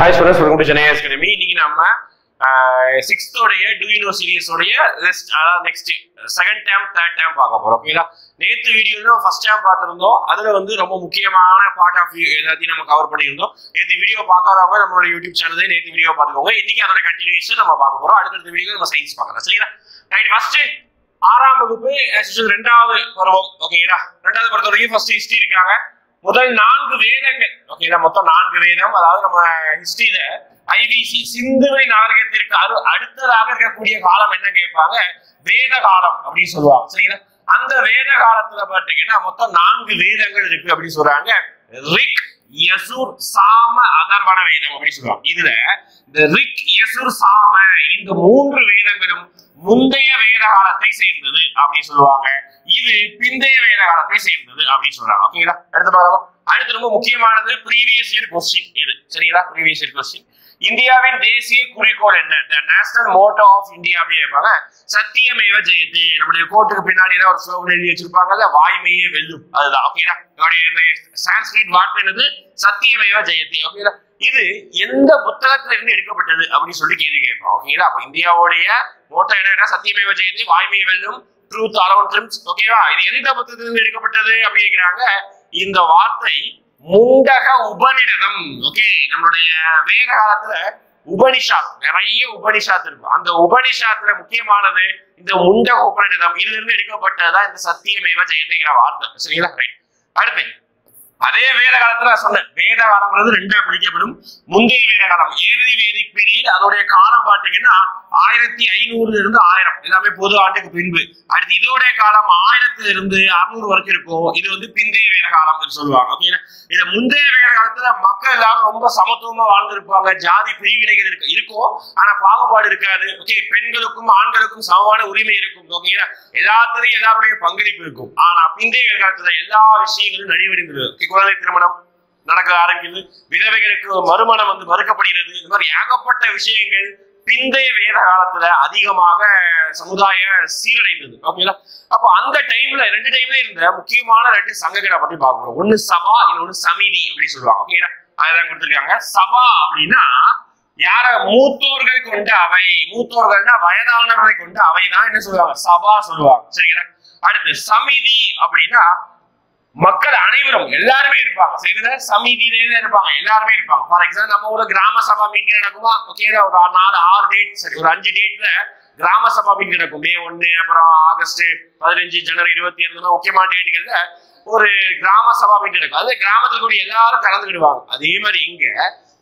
Hi students, welcome to Chennai Academy. இன்னைக்கு நம்ம 6th உடைய Do You Know series உடைய next second term third term பார்க்க போறோம். ஓகேங்களா? நேத்து வீடியோல first term பார்த்திருந்தோம். அதுல வந்து ரொம்ப முக்கியமான part of எல்லாத்தையும் நம்ம கவர் பண்ணியிருந்தோம். நேத்து வீடியோ பார்க்காதவங்க நம்மளோட YouTube சேனல்ல நேத்து வீடியோ பார்த்துக்கோங்க. இன்னைக்கு அதோட கண்டினியூஷன் நம்ம பார்க்க போறோம். அடுத்த வீடியோல நம்ம சயின்ஸ் பார்க்கலாம். சரிங்களா? ரைட், ஃபர்ஸ்ட் ஆறாம் வகுப்பு இரண்டாவது பருவம். ஓகேங்களா? இரண்டாவது பருவத்தை வரைக்கும் ஃபர்ஸ்ட் ஹிஸ்டரி இருக்காங்க. முதல் 4 வேதங்கள். ஓகேங்களா? மொத்தம் 4 வேதம். அதாவது நம்ம ஹிஸ்டரியில ஐபிசி சிந்துவை நாகரிகத்திற்கு அடுத்ததாக இருக்கக்கூடிய காலம் என்ன கேட்பாங்க? வேத காலம் அப்படின்னு சொல்லுவாங்க. சரிங்களா? அந்த வேத காலத்துல பாத்தீங்கன்னா மொத்தம் 4 வேதங்கள் இருக்கு அப்படின்னு சொல்றாங்க. ரிக், யசுர், சாம, அதர்வண வேதம் அப்படின்னு சொல்லுவாங்க. இதுல இந்த ரிக், யசுர், சாம இந்த 3 வேதங்களும் முந்தைய வேத காலத்தை சேர்ந்தது அப்படின்னு சொல்லுவாங்க. இது பிந்தைய வேத காலத்தை சேர்ந்தது அப்படின்னு சொல்றாங்க. ஓகேங்களா? அடுத்து பார்க்கலாம். அடுத்து ரொம்ப முக்கியமானது ப்ரீவியஸ் இயர் கொஸ்டின் இது. சரிங்களா? Previous year question. இந்தியாவின் தேசிய குறிக்கோள் என்ன? The national motto of India அப்படின்னு கேட்பாங்க. சத்தியமேவ ஜெயதே. நம்மளுடைய கோட்டுக்கு பின்னாடி ஒரு ஸ்லோகன் எழுதி வச்சிருப்பாங்கல்ல, வாய்மையே வெல்லும். அதுதான். ஓகேங்களா? இதோடைய சான்ஸ்கிரிட் வார்த்தை என்னது? சத்தியமேவ ஜெயதே. ஓகேங்களா? இது எந்த புத்தகத்துல இருந்து எடுக்கப்பட்டது அப்படின்னு சொல்லி கேள்வி கேட்போம். ஓகேங்களா? அப்ப இந்தியாவுடைய மோட்டோ என்னன்னா சத்தியமேவ ஜெயதே, வாய்மையே வெல்லும், ட்ரூத் அலோன் ட்ரிம்ஸ். ஓகேவா? இது எந்த புத்தகத்துல இருந்து எடுக்கப்பட்டது அப்படின்னு கேட்கிறாங்க. இந்த வார்த்தை முண்டக உபநிடதம். ஓகே, நம்மளுடைய வேத காலத்துல உபனிஷாத், நிறைய உபனிஷாத் இருக்கும். அந்த உபனிஷாத்துல முக்கியமானது இந்த முண்டக உபநிடதம். இதுல இருந்து எடுக்கப்பட்டதுதான் இந்த சத்தியமேவ ஜெயதேங்கிற வார்த்தை. சரிங்களா? ரைட். அடுத்து அதே வேத காலத்துல சொன்னேன், வேத காலம்ன்றது 2ஆ பிரிக்கப்படும். முந்தைய வேத காலம் ஏர்லி வேதிக் பீரியட், அதோடைய காலம் பாத்தீங்கன்னா 1500 இருந்து 1000 எல்லாமே பொது ஆண்டுக்கு பின்பு. அடுத்து இதோடைய காலம் 1000 இருந்து 600 வரைக்கும் இருக்கும். இது வந்து பிந்தைய வேத காலம் சொல்லுவாங்க. ஓகே, இது முந்தைய வேத காலத்துல மக்கள் எல்லாரும் ரொம்ப சமத்துவமா வாழ்ந்திருப்பாங்க. ஜாதி பிரிவினைகள் இருக்கும், ஆனா பாகுபாடு இருக்காது. ஓகே, பெண்களுக்கும் ஆண்களுக்கும் சமமான உரிமை இருக்கும். ஓகேங்களா? எல்லாத்துலயும் எல்லாருடைய பங்களிப்பு இருக்கும். ஆனா பிந்தைய வேத காலத்துல எல்லா விஷயங்களும் நலிவடைந்துருக்கு. குழந்தை திருமணம் நடக்க ஆரம்பிக்குது, விதவைகளுக்கு மறுமணம் வந்து மறுக்கப்படுகிறது. இந்த மாதிரி ஏகப்பட்ட விஷயங்கள் பிந்தைய வேத காலத்துல அதிகமாக சமுதாய சீரடைந்தது. ஓகேங்களா? அப்ப அந்த டைம்ல 2 டைம்ல இருந்த முக்கியமான 2 சங்கங்களை பத்தி பார்க்கணும். ஒண்ணு சபா, இன்னொன்னு சமிதி அப்படின்னு சொல்லுவாங்க. ஓகேங்களா? அதெல்லாம் கொடுத்துருக்காங்க. சபா அப்படின்னா யார? மூத்தோர்கள் கொண்ட அவை. மூத்தோர்கள்னா வயதானவர்களை கொண்ட அவை தான் என்ன சொல்லுவாங்க? சபா சொல்லுவாங்க. சரிங்களா? அடுத்து சமிதி அப்படின்னா மக்கள் அனைவரும் எல்லாருமே இருப்பாங்க. சரிங்களா? சமிதியில இருப்பாங்க, எல்லாருமே இருப்பாங்க. ஃபார் எக்ஸாம்பிள் நம்ம ஒரு கிராம சபா மீட்டிங் நடக்குமா? ஓகேங்களா? ஒரு 4-6 டேட், சரி ஒரு 5 டேட்ல கிராம சபா மீட்டிங் நடக்கும். மே 1, அப்புறம் ஆகஸ்ட் 15, ஜனவரி 27 முக்கியமான டேட்டுகள்ல ஒரு கிராம சபா மீட்டிங் நடக்கும். அது கிராமத்துல கூட எல்லாரும் கலந்துக்கிடுவாங்க. அதே மாதிரி இங்க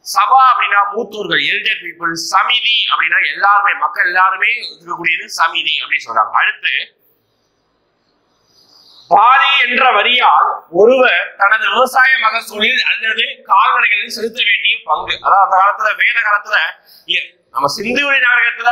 சபா அப்படின்னா மூத்தோர்கள், எல்டர் பீப்புள். சமிதி அப்படின்னா எல்லாருமே, மக்கள் எல்லாருமே இருக்கக்கூடியது சமிதி அப்படின்னு சொல்றாங்க. அடுத்து பாதி என்ற வரியால் ஒருவர் தனது விவசாய மகசூலில் அல்லது கால்நடைகளில் செலுத்த வேண்டிய பங்கு. அதாவது அந்த காலத்துல வேத காலத்துல நம்ம சிந்துவெளி நாகரிகத்துல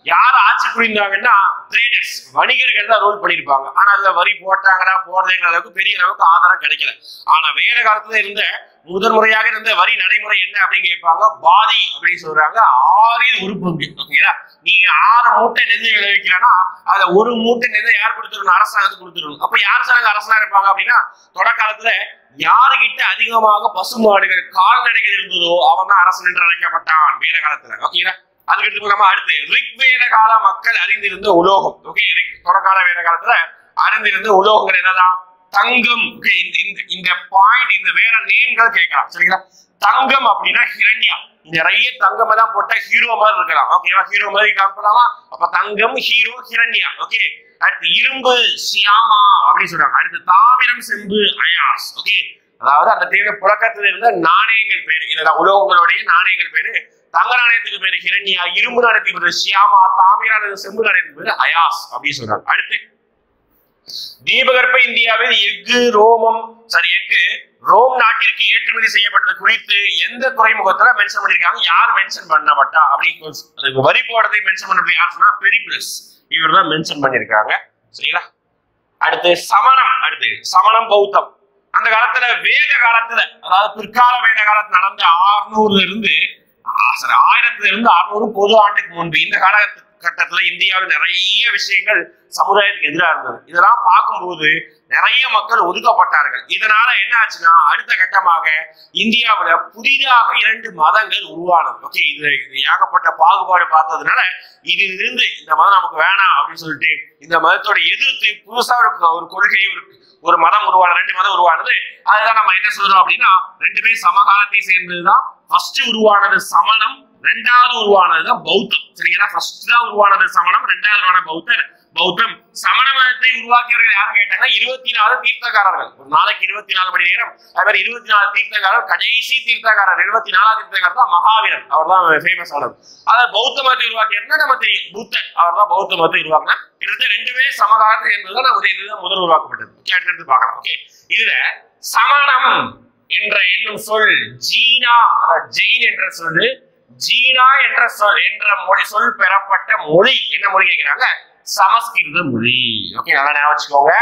யார் ஆட்சி புரிந்தாங்கன்னா ட்ரேடர்ஸ், வணிகர்கள் தான் ரூல் பண்ணிருப்பாங்க. ஆனா அதுல வரி போட்டாங்களா போடுறதுங்கிற அளவுக்கு பெரிய அளவுக்கு ஆதாரம் கிடைக்கல. ஆனா வேத காலத்துல இருந்த முதன்முறையாக இருந்த வரி நடைமுறை என்ன அப்படின்னு கேட்பாங்க. பாதி அப்படின்னு சொல்றாங்க. 6 ஒரு பங்கு. ஓகேங்களா? நீங்க 6 மூட்டை நெல் விளைவிக்கிறனா அதுல 1 மூட்டை நெல்லை யார் கொடுத்துருணும்? அரசாங்கத்துக்கு கொடுத்துருணும். அப்ப யார் சார் அரசனா இருப்பாங்க அப்படின்னா தொடக்காலத்துல யாருகிட்ட அதிகமாக பசுமாடுகள், கால்நடைகள் இருந்ததோ அவன் தான் அரசன் என்று அழைக்கப்பட்டான் வேத காலத்துல. ஓகேங்களா? அதுக்கு எடுத்து நம்ம அடுத்து ரிக்வேத கால மக்கள் அறிந்திருந்த உலோகம். ஓகே, தொடக்கால வேத காலத்துல அறிந்திருந்த உலோகங்கள் என்னதான்? தங்கம். இந்த பாயிண்ட், இந்த வேற நேம்கள் கேட்கலாம். சரிங்களா? தங்கம் அப்படின்னா ஹிரண்யா. நிறைய தங்கம் எல்லாம் போட்டா ஹீரோ மாதிரி இருக்கலாம். ஓகேவா? ஹீரோ மாதிரி காட்டலாமா? அப்ப தங்கம், ஹீரோ, ஹிரண்யா. ஓகே, அடுத்து இரும்பு சியாமா அப்படின்னு சொல்றாங்க. அடுத்து தாமிரம், செம்பு, அயாஸ். ஓகே, அதாவது அந்த தேவை புழக்கத்துல இருந்த நாணயங்கள் பேரு. இதெல்லாம் உலோகங்களுடைய நாணயங்கள் பேரு. தங்க நாணயத்துக்கு பேரு ஹிரண்யா, இரும்பு நாணயத்துக்கு பேரு சியாமா, தாமிர செம்பு நாணயத்துக்கு பேரு அயாஸ் அப்படின்னு சொல்றாங்க. அடுத்து தீபகற்ப இந்தியாவில் எஃகு ரோம் நாட்டிற்கு ஏற்றுமதி செய்யப்பட்டது குறித்து எந்த துறைமுகத்துல மென்ஷன் பண்ணிருக்காங்க? யார் மென்ஷன் பண்ணப்பட்டா அப்படின்னு வரி போடுறதை மென்ஷன் பண்ணது யார் சொன்னா பெரிப்ளஸ். இவர் தான் மென்ஷன் பண்ணிருக்காங்க. சரிங்களா? அடுத்து சமணம். அடுத்து சமணம், பௌத்தம். அந்த காலத்துல வேத காலத்துல, அதாவது பிற்கால வேத காலத்துல நடந்த 600 இருந்து 600 பொது ஆண்டுக்கு முன்பு இந்த காலகட்டத்துல இந்தியாவில் நிறைய விஷயங்கள் சமுதாயத்துக்கு எதிராக இருந்தது. இதெல்லாம் பார்க்கும்போது நிறைய மக்கள் ஒதுக்கப்பட்டார்கள். இதனால என்ன ஆச்சுன்னா அடுத்த கட்டமாக இந்தியாவுல புதிதாக 2 மதங்கள் உருவானது. ஓகே, இது ஏகப்பட்ட பாகுபாடு பார்த்ததுனால இதிலிருந்து இந்த மதம் நமக்கு வேணாம் அப்படின்னு சொல்லிட்டு இந்த மதத்தோட எதிர்த்து புதுசா ஒரு கொள்கை ஒரு மதம் உருவானது, 2 மதம் உருவானது. அதுதான் நம்ம என்ன சொல்றோம் அப்படின்னா 2மே சமகாலத்தை சேர்ந்ததுதான். ஃபர்ஸ்ட் உருவானது சமணம், 2வது உருவானதுதான் பௌத்தம். சரிங்களா? ஃபர்ஸ்ட் தான் உருவானது சமணம், 2வது பௌத்தம். சமண மதத்தை உருவாக்கியவர்கள் யாரும் கேட்டாங்க 24 தீர்த்தக்காரர்கள். ஒரு நாளைக்கு 24 மணி நேரம், அது மாதிரி 24 தீர்த்தக்காரர். கடைசி தீர்த்தக்காரர் 24 தீர்த்தக்காரர் தான் மகாவீரர், அவர் தான் ஃபேமஸ் ஆனது. அதாவது பௌத்த மதத்தை உருவாக்கியதுன்னா நம்ம தெரியும் புத்தர், அவர் தான் பௌத்த மதத்தை உருவாக்கினா. கிட்டத்தட்ட 2மே சமகாலத்தில் இருந்ததுதான் நம்ம இதுதான் முதல் உருவாக்கப்பட்டது. அடுத்து பார்க்கலாம். ஓகே, இதுல சமணம் என்னும் சொல் ஜீனா, ஜெயின் என்ற சொல்லு, ஜீனா என்ற சொல் பெறப்பட்ட மொழி என்ன மொழி கேட்கிறாங்க? சமஸ்கிருத மொழி. ஓகே, நல்லா ஞாபகம் வச்சுக்கோங்க.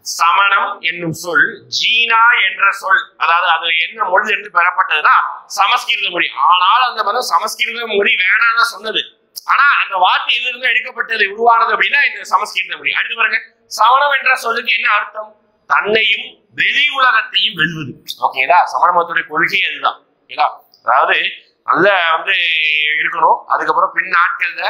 சமணம் என்னும் சொல் ஜீனா என்ற சொல், அதாவது அது என்ன மொழி என்று பெறப்பட்டதுன்னா சமஸ்கிருத மொழி. ஆனால் அந்த மதம் சமஸ்கிருத மொழி வேணாம்னு சொன்னது. ஆனா அந்த வார்த்தை எதிலிருந்து எடுக்கப்பட்டது உருவானது அப்படின்னா இந்த சமஸ்கிருத மொழி. அடுத்து பாருங்க, சமணம் என்ற சொல்லுக்கு என்ன அர்த்தம்? தன்னையும் வெளி உலகத்தையும் வெல்வது. ஓகேதா? சமண மதத்துடைய கொள்கை அதுதான். ஓகேதா? அதாவது நல்ல இருக்கணும். அதுக்கப்புறம் பின் நாட்கள்ல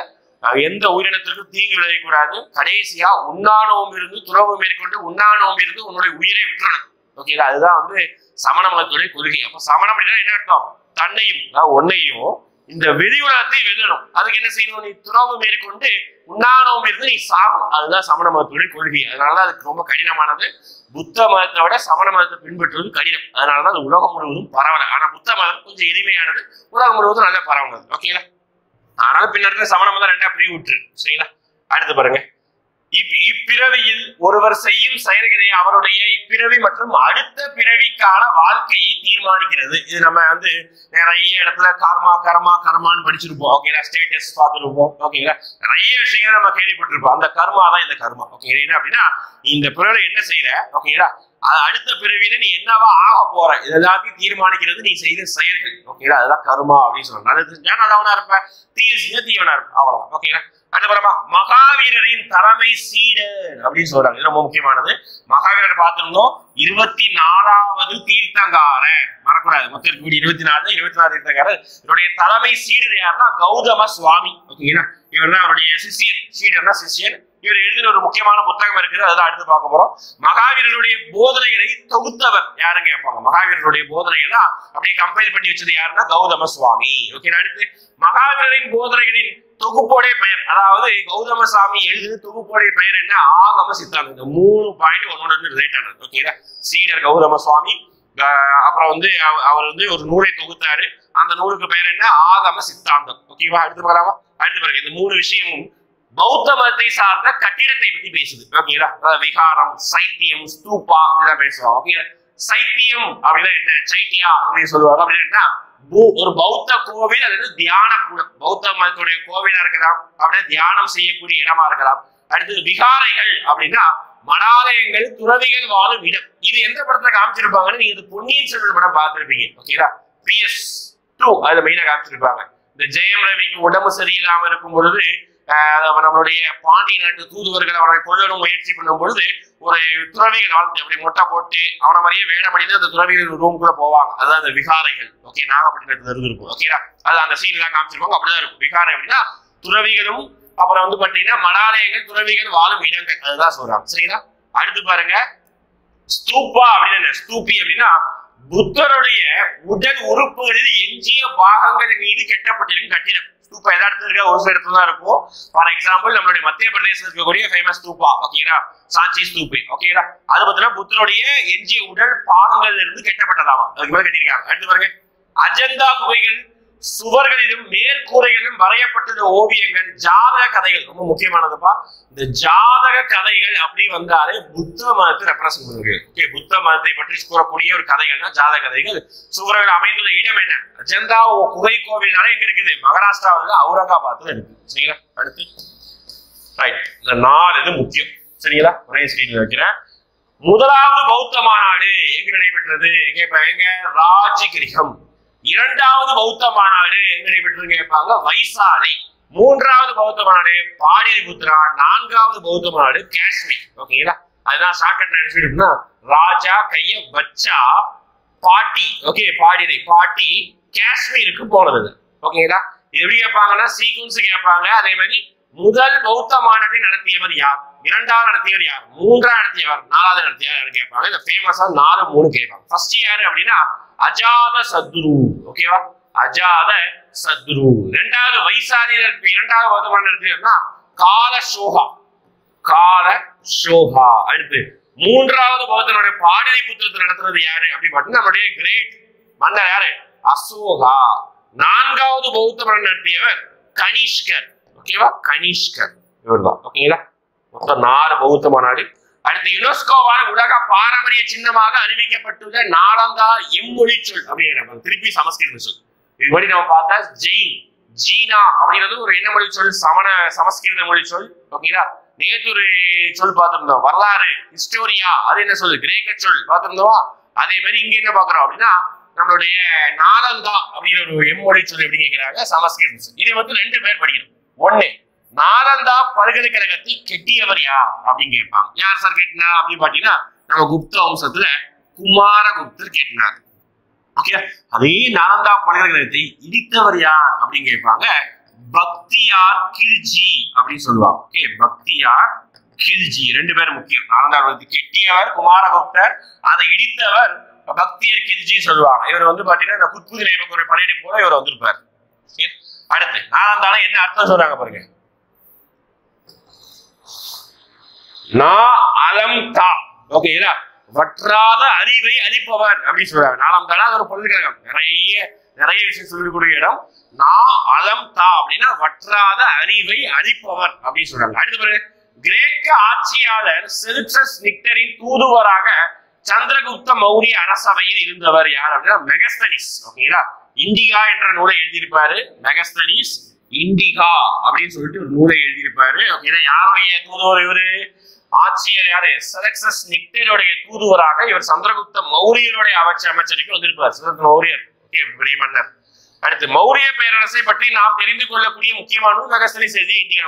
எந்த உயிரினத்திற்கும் தீங்கு விளைவிக்கூடாது. கடைசியா உண்ணாநோம்பு இருந்து துறவு மேற்கொண்டு உண்ணாநோம்பு இருந்து உன்னுடைய உயிரை விட்டுறணும். ஓகேங்களா? அதுதான் சமண மதத்துடைய கொள்கை. அப்ப சமணம் அப்படின்னா என்ன அர்த்தம்? தன்னையும் ஒன்னையும் இந்த வெளி உலகத்தை வெல்லணும். அதுக்கு என்ன செய்யணும்? நீ துறவு மேற்கொண்டு உண்ணாநோம்பு இருந்து நீ சாகணும். அதுதான் சமண மதத்துடைய கொள்கை. அதனாலதான் அதுக்கு ரொம்ப கடினமானது. புத்த மதத்தை விட சமண மதத்தை பின்பற்றுவது கடினம். அதனாலதான் அது உலகம் முழுவதும் பரவல. ஆனா புத்த மதம் கொஞ்சம் எளிமையானது, உலகம் முழுவதும் நல்லா பரவனது. ஓகேங்களா? அதனால பின்னர் சமண மதம் 2ஆ பிரிவு விட்டுரு. சரிங்களா? அடுத்து பாருங்க, இப்பிறவியில் ஒருவர் செய்யும் செயல்களை அவருடைய இப்பிறவி மற்றும் அடுத்த பிறவிக்கான வாழ்க்கையை தீர்மானிக்கிறது. இது நம்ம நிறைய இடத்துல கர்மான்னு படிச்சிருப்போம். ஓகேங்களா? ஸ்டேட்டஸ் பார்த்துருப்போம். ஓகேங்களா? நிறைய விஷயங்கள் நம்ம கேள்விப்பட்டிருப்போம். அந்த கர்மா தான் இந்த கர்மா. ஓகே, என்ன அப்படின்னா இந்த பிறவில என்ன செய்யற, ஓகேங்களா, அடுத்த பிறவியில நீ என்னவா ஆக போற இது எல்லாத்தையும் தீர்மானிக்கிறது நீ செய்த செயல்கள். ஓகேங்களா? அதுதான் கர்மா அப்படின்னு சொல்றாங்க. நல்லது செஞ்சா நல்லவனா இருப்ப, தீய செஞ்சா தீவனா இருப்ப, அவ்வளவுதான். ஓகேங்களா? அதுக்கப்புறமா மகாவீரரின் தலைமை சீடர் அப்படின்னு சொல்றாங்க. இது ரொம்ப முக்கியமானது. மகாவீரர் பார்த்திருந்தோம் 24வது தீர்த்தங்காரர், மறக்கூடாது. மொத்தம் 24 தீர்த்தங்காரர். இவருடைய தலைமை சீடர் யாருன்னா கௌதம சுவாமி. ஓகேங்களா? இவர் தான் அவருடைய சிஷியர். சீடர்னா சிஷியர். இவர் எழுதின ஒரு முக்கியமான புத்தகம் இருக்குது, அதெல்லாம் அடுத்து பார்க்க போறோம். மகாவீரருடைய போதனைகளை தொகுத்தவர் யாருன்னு கேட்பாங்க. மகாவீரருடைய போதனைகளை அப்படியே கம்பைல் பண்ணி வச்சது யாருன்னா கௌதம சுவாமி. ஓகே, அடுத்து மகாவீரரின் போதனைகளின் தொகுப்போடைய பெயர், அதாவது கௌதம சாமி எழுதின தொகுப்போடைய பெயர் என்ன? ஆகம சித்தாந்தம். இந்த 3 பாயிண்ட் ஒன்னொன்று ரிலேட் ஆனது. ஓகேங்களா? சீடர் கௌதம சுவாமி. அப்புறம் அவர் ஒரு நூலை தொகுத்தாரு. அந்த நூலுக்கு பெயர் என்ன? ஆகம சித்தாந்தம். ஓகேவா? அடுத்து பார்க்கலாமா? அடுத்து பாருங்க, இந்த 3 விஷயமும் பௌத்த மதத்தை சார்ந்த கட்டிடத்தை பத்தி பேசுது. ஓகேங்களா? விகாரம், சைத்தியம், ஸ்தூபா அப்படிதான் பேசுவாங்க. ஓகேங்களா? சைத்தியம் அப்படின்னா என்ன? சைத்தியா அப்படின்னு சொல்லுவாங்க. அப்படின்னா ஒரு பௌத்த கோவில், அது தியான கூடம். பௌத்த மதத்துடைய கோவிலா இருக்கலாம், அப்படியே தியானம் செய்யக்கூடிய இடமா இருக்கலாம். அடுத்தது விகாரைகள் அப்படின்னா மடாலயங்கள், துறவிகள் வாழும் இடம். இது எந்த படத்துல காமிச்சிருப்பாங்கன்னு நீங்க பொன்னியின் செல்வன் படம் பார்த்திருப்பீங்க. ஓகேங்களா? PS2 அதுல மெயினா காமிச்சிருப்பாங்க. இந்த ஜெயம் ரவிக்கு உடம்பு சரியில்லாம இருக்கும் பொழுது நம்மளுடைய பாண்டிய நாட்டு தூதுவர்கள் அவனை கொல்லணும் முயற்சி பண்ணும் பொழுது ஒரு துறவிகள் வாழ்ந்து அப்படி மொட்டை போட்டு அவனை மாதிரியே வேடமணிந்து அந்த துறவிகள் ரூம் கூட போவாங்க. அதுதான் அந்த விகாரைகள். ஓகே, நாகப்பட்டினத்துல இருக்கும். ஓகேடா? அது அந்த சீன் எல்லாம் காமிச்சிருப்பாங்க. அப்படிதான் இருக்கும். விகாரை அப்படின்னா துறவிகளும், அப்புறம் பாத்தீங்கன்னா மடாலயங்கள், துறவிகள் வாழும் இடங்கள், அதுதான் சொல்றாங்க. சரிங்களா? அடுத்து பாருங்க, ஸ்தூபா அப்படின்னு ஸ்தூபி அப்படின்னா புத்தருடைய உடல் உறுப்புகளில் எஞ்சிய பாகங்கள் மீது கட்டப்பட்டிருக்கும் கட்டிடம். ஸ்தூபா எல்லா இடத்துல இருக்க ஒரு சில இடத்துல தான் இருக்கும். ஃபார் எக்ஸாம்பிள் நம்மளுடைய மத்திய பிரதேசத்தில் இருக்கக்கூடிய ஃபேமஸ் ஸ்தூபா. ஓகேங்களா? சாஞ்சி ஸ்தூபி. ஓகேங்களா? அது பார்த்தீங்கன்னா புத்தருடைய எஞ்சிய உடல் பாகங்கள் இருந்து கட்டப்பட்டதாமா. அதுக்கு மேல கட்டியிருக்காங்க. அடுத்து பாருங்க, அஜந்தா குகைகள் சுவர்களிலும் மேற்கூரைகளிலும் வரையப்பட்ட ஓவியங்கள், ஜாதக கதைகள் ரொம்ப முக்கியமானதுப்பா. இந்த ஜாதக கதைகள் அப்படி வந்தாலே புத்த மதத்தை ரெப்ரசன்ட் பண்ணுது. ஓகே, புத்த மதத்தை பற்றி கூறக்கூடிய ஒரு கதைகள்னா ஜாதக கதைகள். சுவர்கள் அமைந்துள்ள இடம் என்ன? அஜந்தா குகை கோவில்னால எங்க இருக்குது? மகாராஷ்டிராவில் அவுரங்காபாத்ல இருக்கு. சரிங்களா? அடுத்து ரைட், இந்த 4 இது முக்கியம். சரிங்களா? ஒரே ஸ்கிரீன்ல வைக்கிறேன். முதலாவது பௌத்த மாநாடு எங்க நடைபெற்றது கேட்பாங்க? எங்க? ராஜகிரிகம். 2வது பௌத்த மாநாடு எங்க நடைபெற்றது கேட்பாங்க? வைசாலி. 3வது பௌத்த மாநாடு பாடலிபுத்ரா. 4வது பௌத்த மாநாடு காஷ்மீர். ஓகேங்களா? அதுதான் ஷார்ட்கட் நினைச்சுன்னா ராஜா கைய வச்சா பாட்டி, ஓகே பாடி பாட்டி காஷ்மீருக்கு போனது. ஓகேங்களா? எப்படி கேட்பாங்கன்னா சீக்வன்ஸ் கேட்பாங்க. அதே மாதிரி முதல் பௌத்த மாநாட்டை நடத்தியவர் யார், இரண்டாவது நடத்தியவர் யார், மூன்றாவது நடத்தியவர், நாலாவது நடத்தியவர் கேட்பாங்க. இந்த ஃபேமஸா 4 3 கேட்பாங்க. ஃபர்ஸ்ட் யாரு அப்படின்னா அஜாத சத்ரு. ஓகேவா? அஜாத சத்ரு. இரண்டாவது வைசாலி, இரண்டாவது பௌத்த மாநாடு நடத்தியவர்னா கால சோகா, கால சோகா. அடுத்து மூன்றாவது பௌத்தனுடைய பாடலி புத்திரத்தை நடத்துறது யாரு அப்படின்னு பார்த்தீங்கன்னா நம்மளுடைய கிரேட் மன்னர் யாரு, அசோகா. நான்காவது பௌத்த மன்னர் நடத்தியவர் கனிஷ்கர். ஓகேவா? கனிஷ்கர் இவர்தான். ஓகேங்களா? மொத்தம் 4 பௌத்த மாநாடு. அடுத்து யுனெஸ்கோவால் உலக பாரம்பரிய சின்னமாக அறிவிக்கப்பட்டுள்ள நாலந்தா எம்மொழி சொல் அப்படிங்கிற திருப்பி சமஸ்கிருத சொல். இது மாதிரி நம்ம பார்த்தா ஜெயின், ஜீனா அப்படிங்கிறது ஒரு என்ன மொழி சொல், சமஸ்கிருத மொழி சொல். ஓகேங்களா? நேற்று ஒரு சொல் பார்த்திருந்தோம் வரலாறு, ஹிஸ்டோரியா, அது என்ன சொல், கிரேக்க சொல் பார்த்திருந்தோம். அதே மாதிரி இங்க என்ன பாக்குறோம் அப்படின்னா நம்மளுடைய நாலந்தா அப்படிங்கிற ஒரு எம்மொழி சொல் எப்படி கேட்கிறாங்க, சமஸ்கிருத சொல். இதை வந்து 2 பேர் படிக்கணும். ஒண்ணு, நாலந்தா பல்கலைக்கழகத்தை கெட்டியவர் யார் அப்படின்னு கேட்பாங்க. யார் சார் கேட்டினா அப்படின்னு பாத்தீங்கன்னா நம்ம குப்த வம்சத்துல குமாரகுப்தர் கேட்டினார். ஓகே, அதே நாலந்தா பல்கலைக்கழகத்தை இடித்தவர் யார் அப்படின்னு கேட்பாங்க. பக்தியார் கில்ஜி அப்படின்னு சொல்லுவாங்க. ஓகே, பக்தியார் கில்ஜி 2 பேரும் முக்கியம். நாலந்தா கெட்டியவர் குமாரகுப்தர், அதை இடித்தவர் பக்தியார் கில்ஜி சொல்லுவாங்க. இவர் வந்து பாத்தீங்கன்னா குத்புதி ஐபக் ஒரு படையெடுப்பு போல இவர் வந்திருப்பார். அடுத்து நாலந்தால என்ன அர்த்தம் சொல்றாங்க பாருங்க. நா அலம் தா, ஓகேங்களா? வற்றாத அறிவை அளிப்பவர் அப்படின்னு சொல்றாங்க. நாலந்தால ஒரு பல்கலைக்கழகம், நிறைய விஷயம் சொல்லக்கூடிய இடம். நா அலம் தா அப்படின்னா வற்றாத அறிவை அளிப்பவர் அப்படின்னு சொல்றாங்க. அடுத்து பாருங்க, கிரேக்க ஆட்சியாளர் செல்சஸ் நிக்டரின் தூதுவராக சந்திரகுப்த மௌரிய அரசவையில் இருந்தவர் யார் அப்படின்னா மெகஸ்தனிஸ். ஓகேங்களா? இண்டிகா என்ற நூலை எழுதியிருப்பாரு மெகஸ்தனிஸ். இண்டிகா அப்படின்னு சொல்லிட்டு ஒரு நூலை எழுதியிருப்பாரு. ஓகேங்களா? யாருடைய தூதுவர் இவரு, ஆட்சியர் யாரு, செலக்சஸ் நிக்டருடைய தூதுவராக இவர் சந்திரகுப்த மௌரியருடைய அமைச்சருக்கு வந்திருப்பார். சந்திரகுப்த மௌரியர் பெரிய மன்னர். அடுத்து மௌரிய பேரரசை பற்றி நாம் தெரிந்து கொள்ளக்கூடிய முக்கியமான மெகஸ்தனிஸ் எழுதி இந்தியா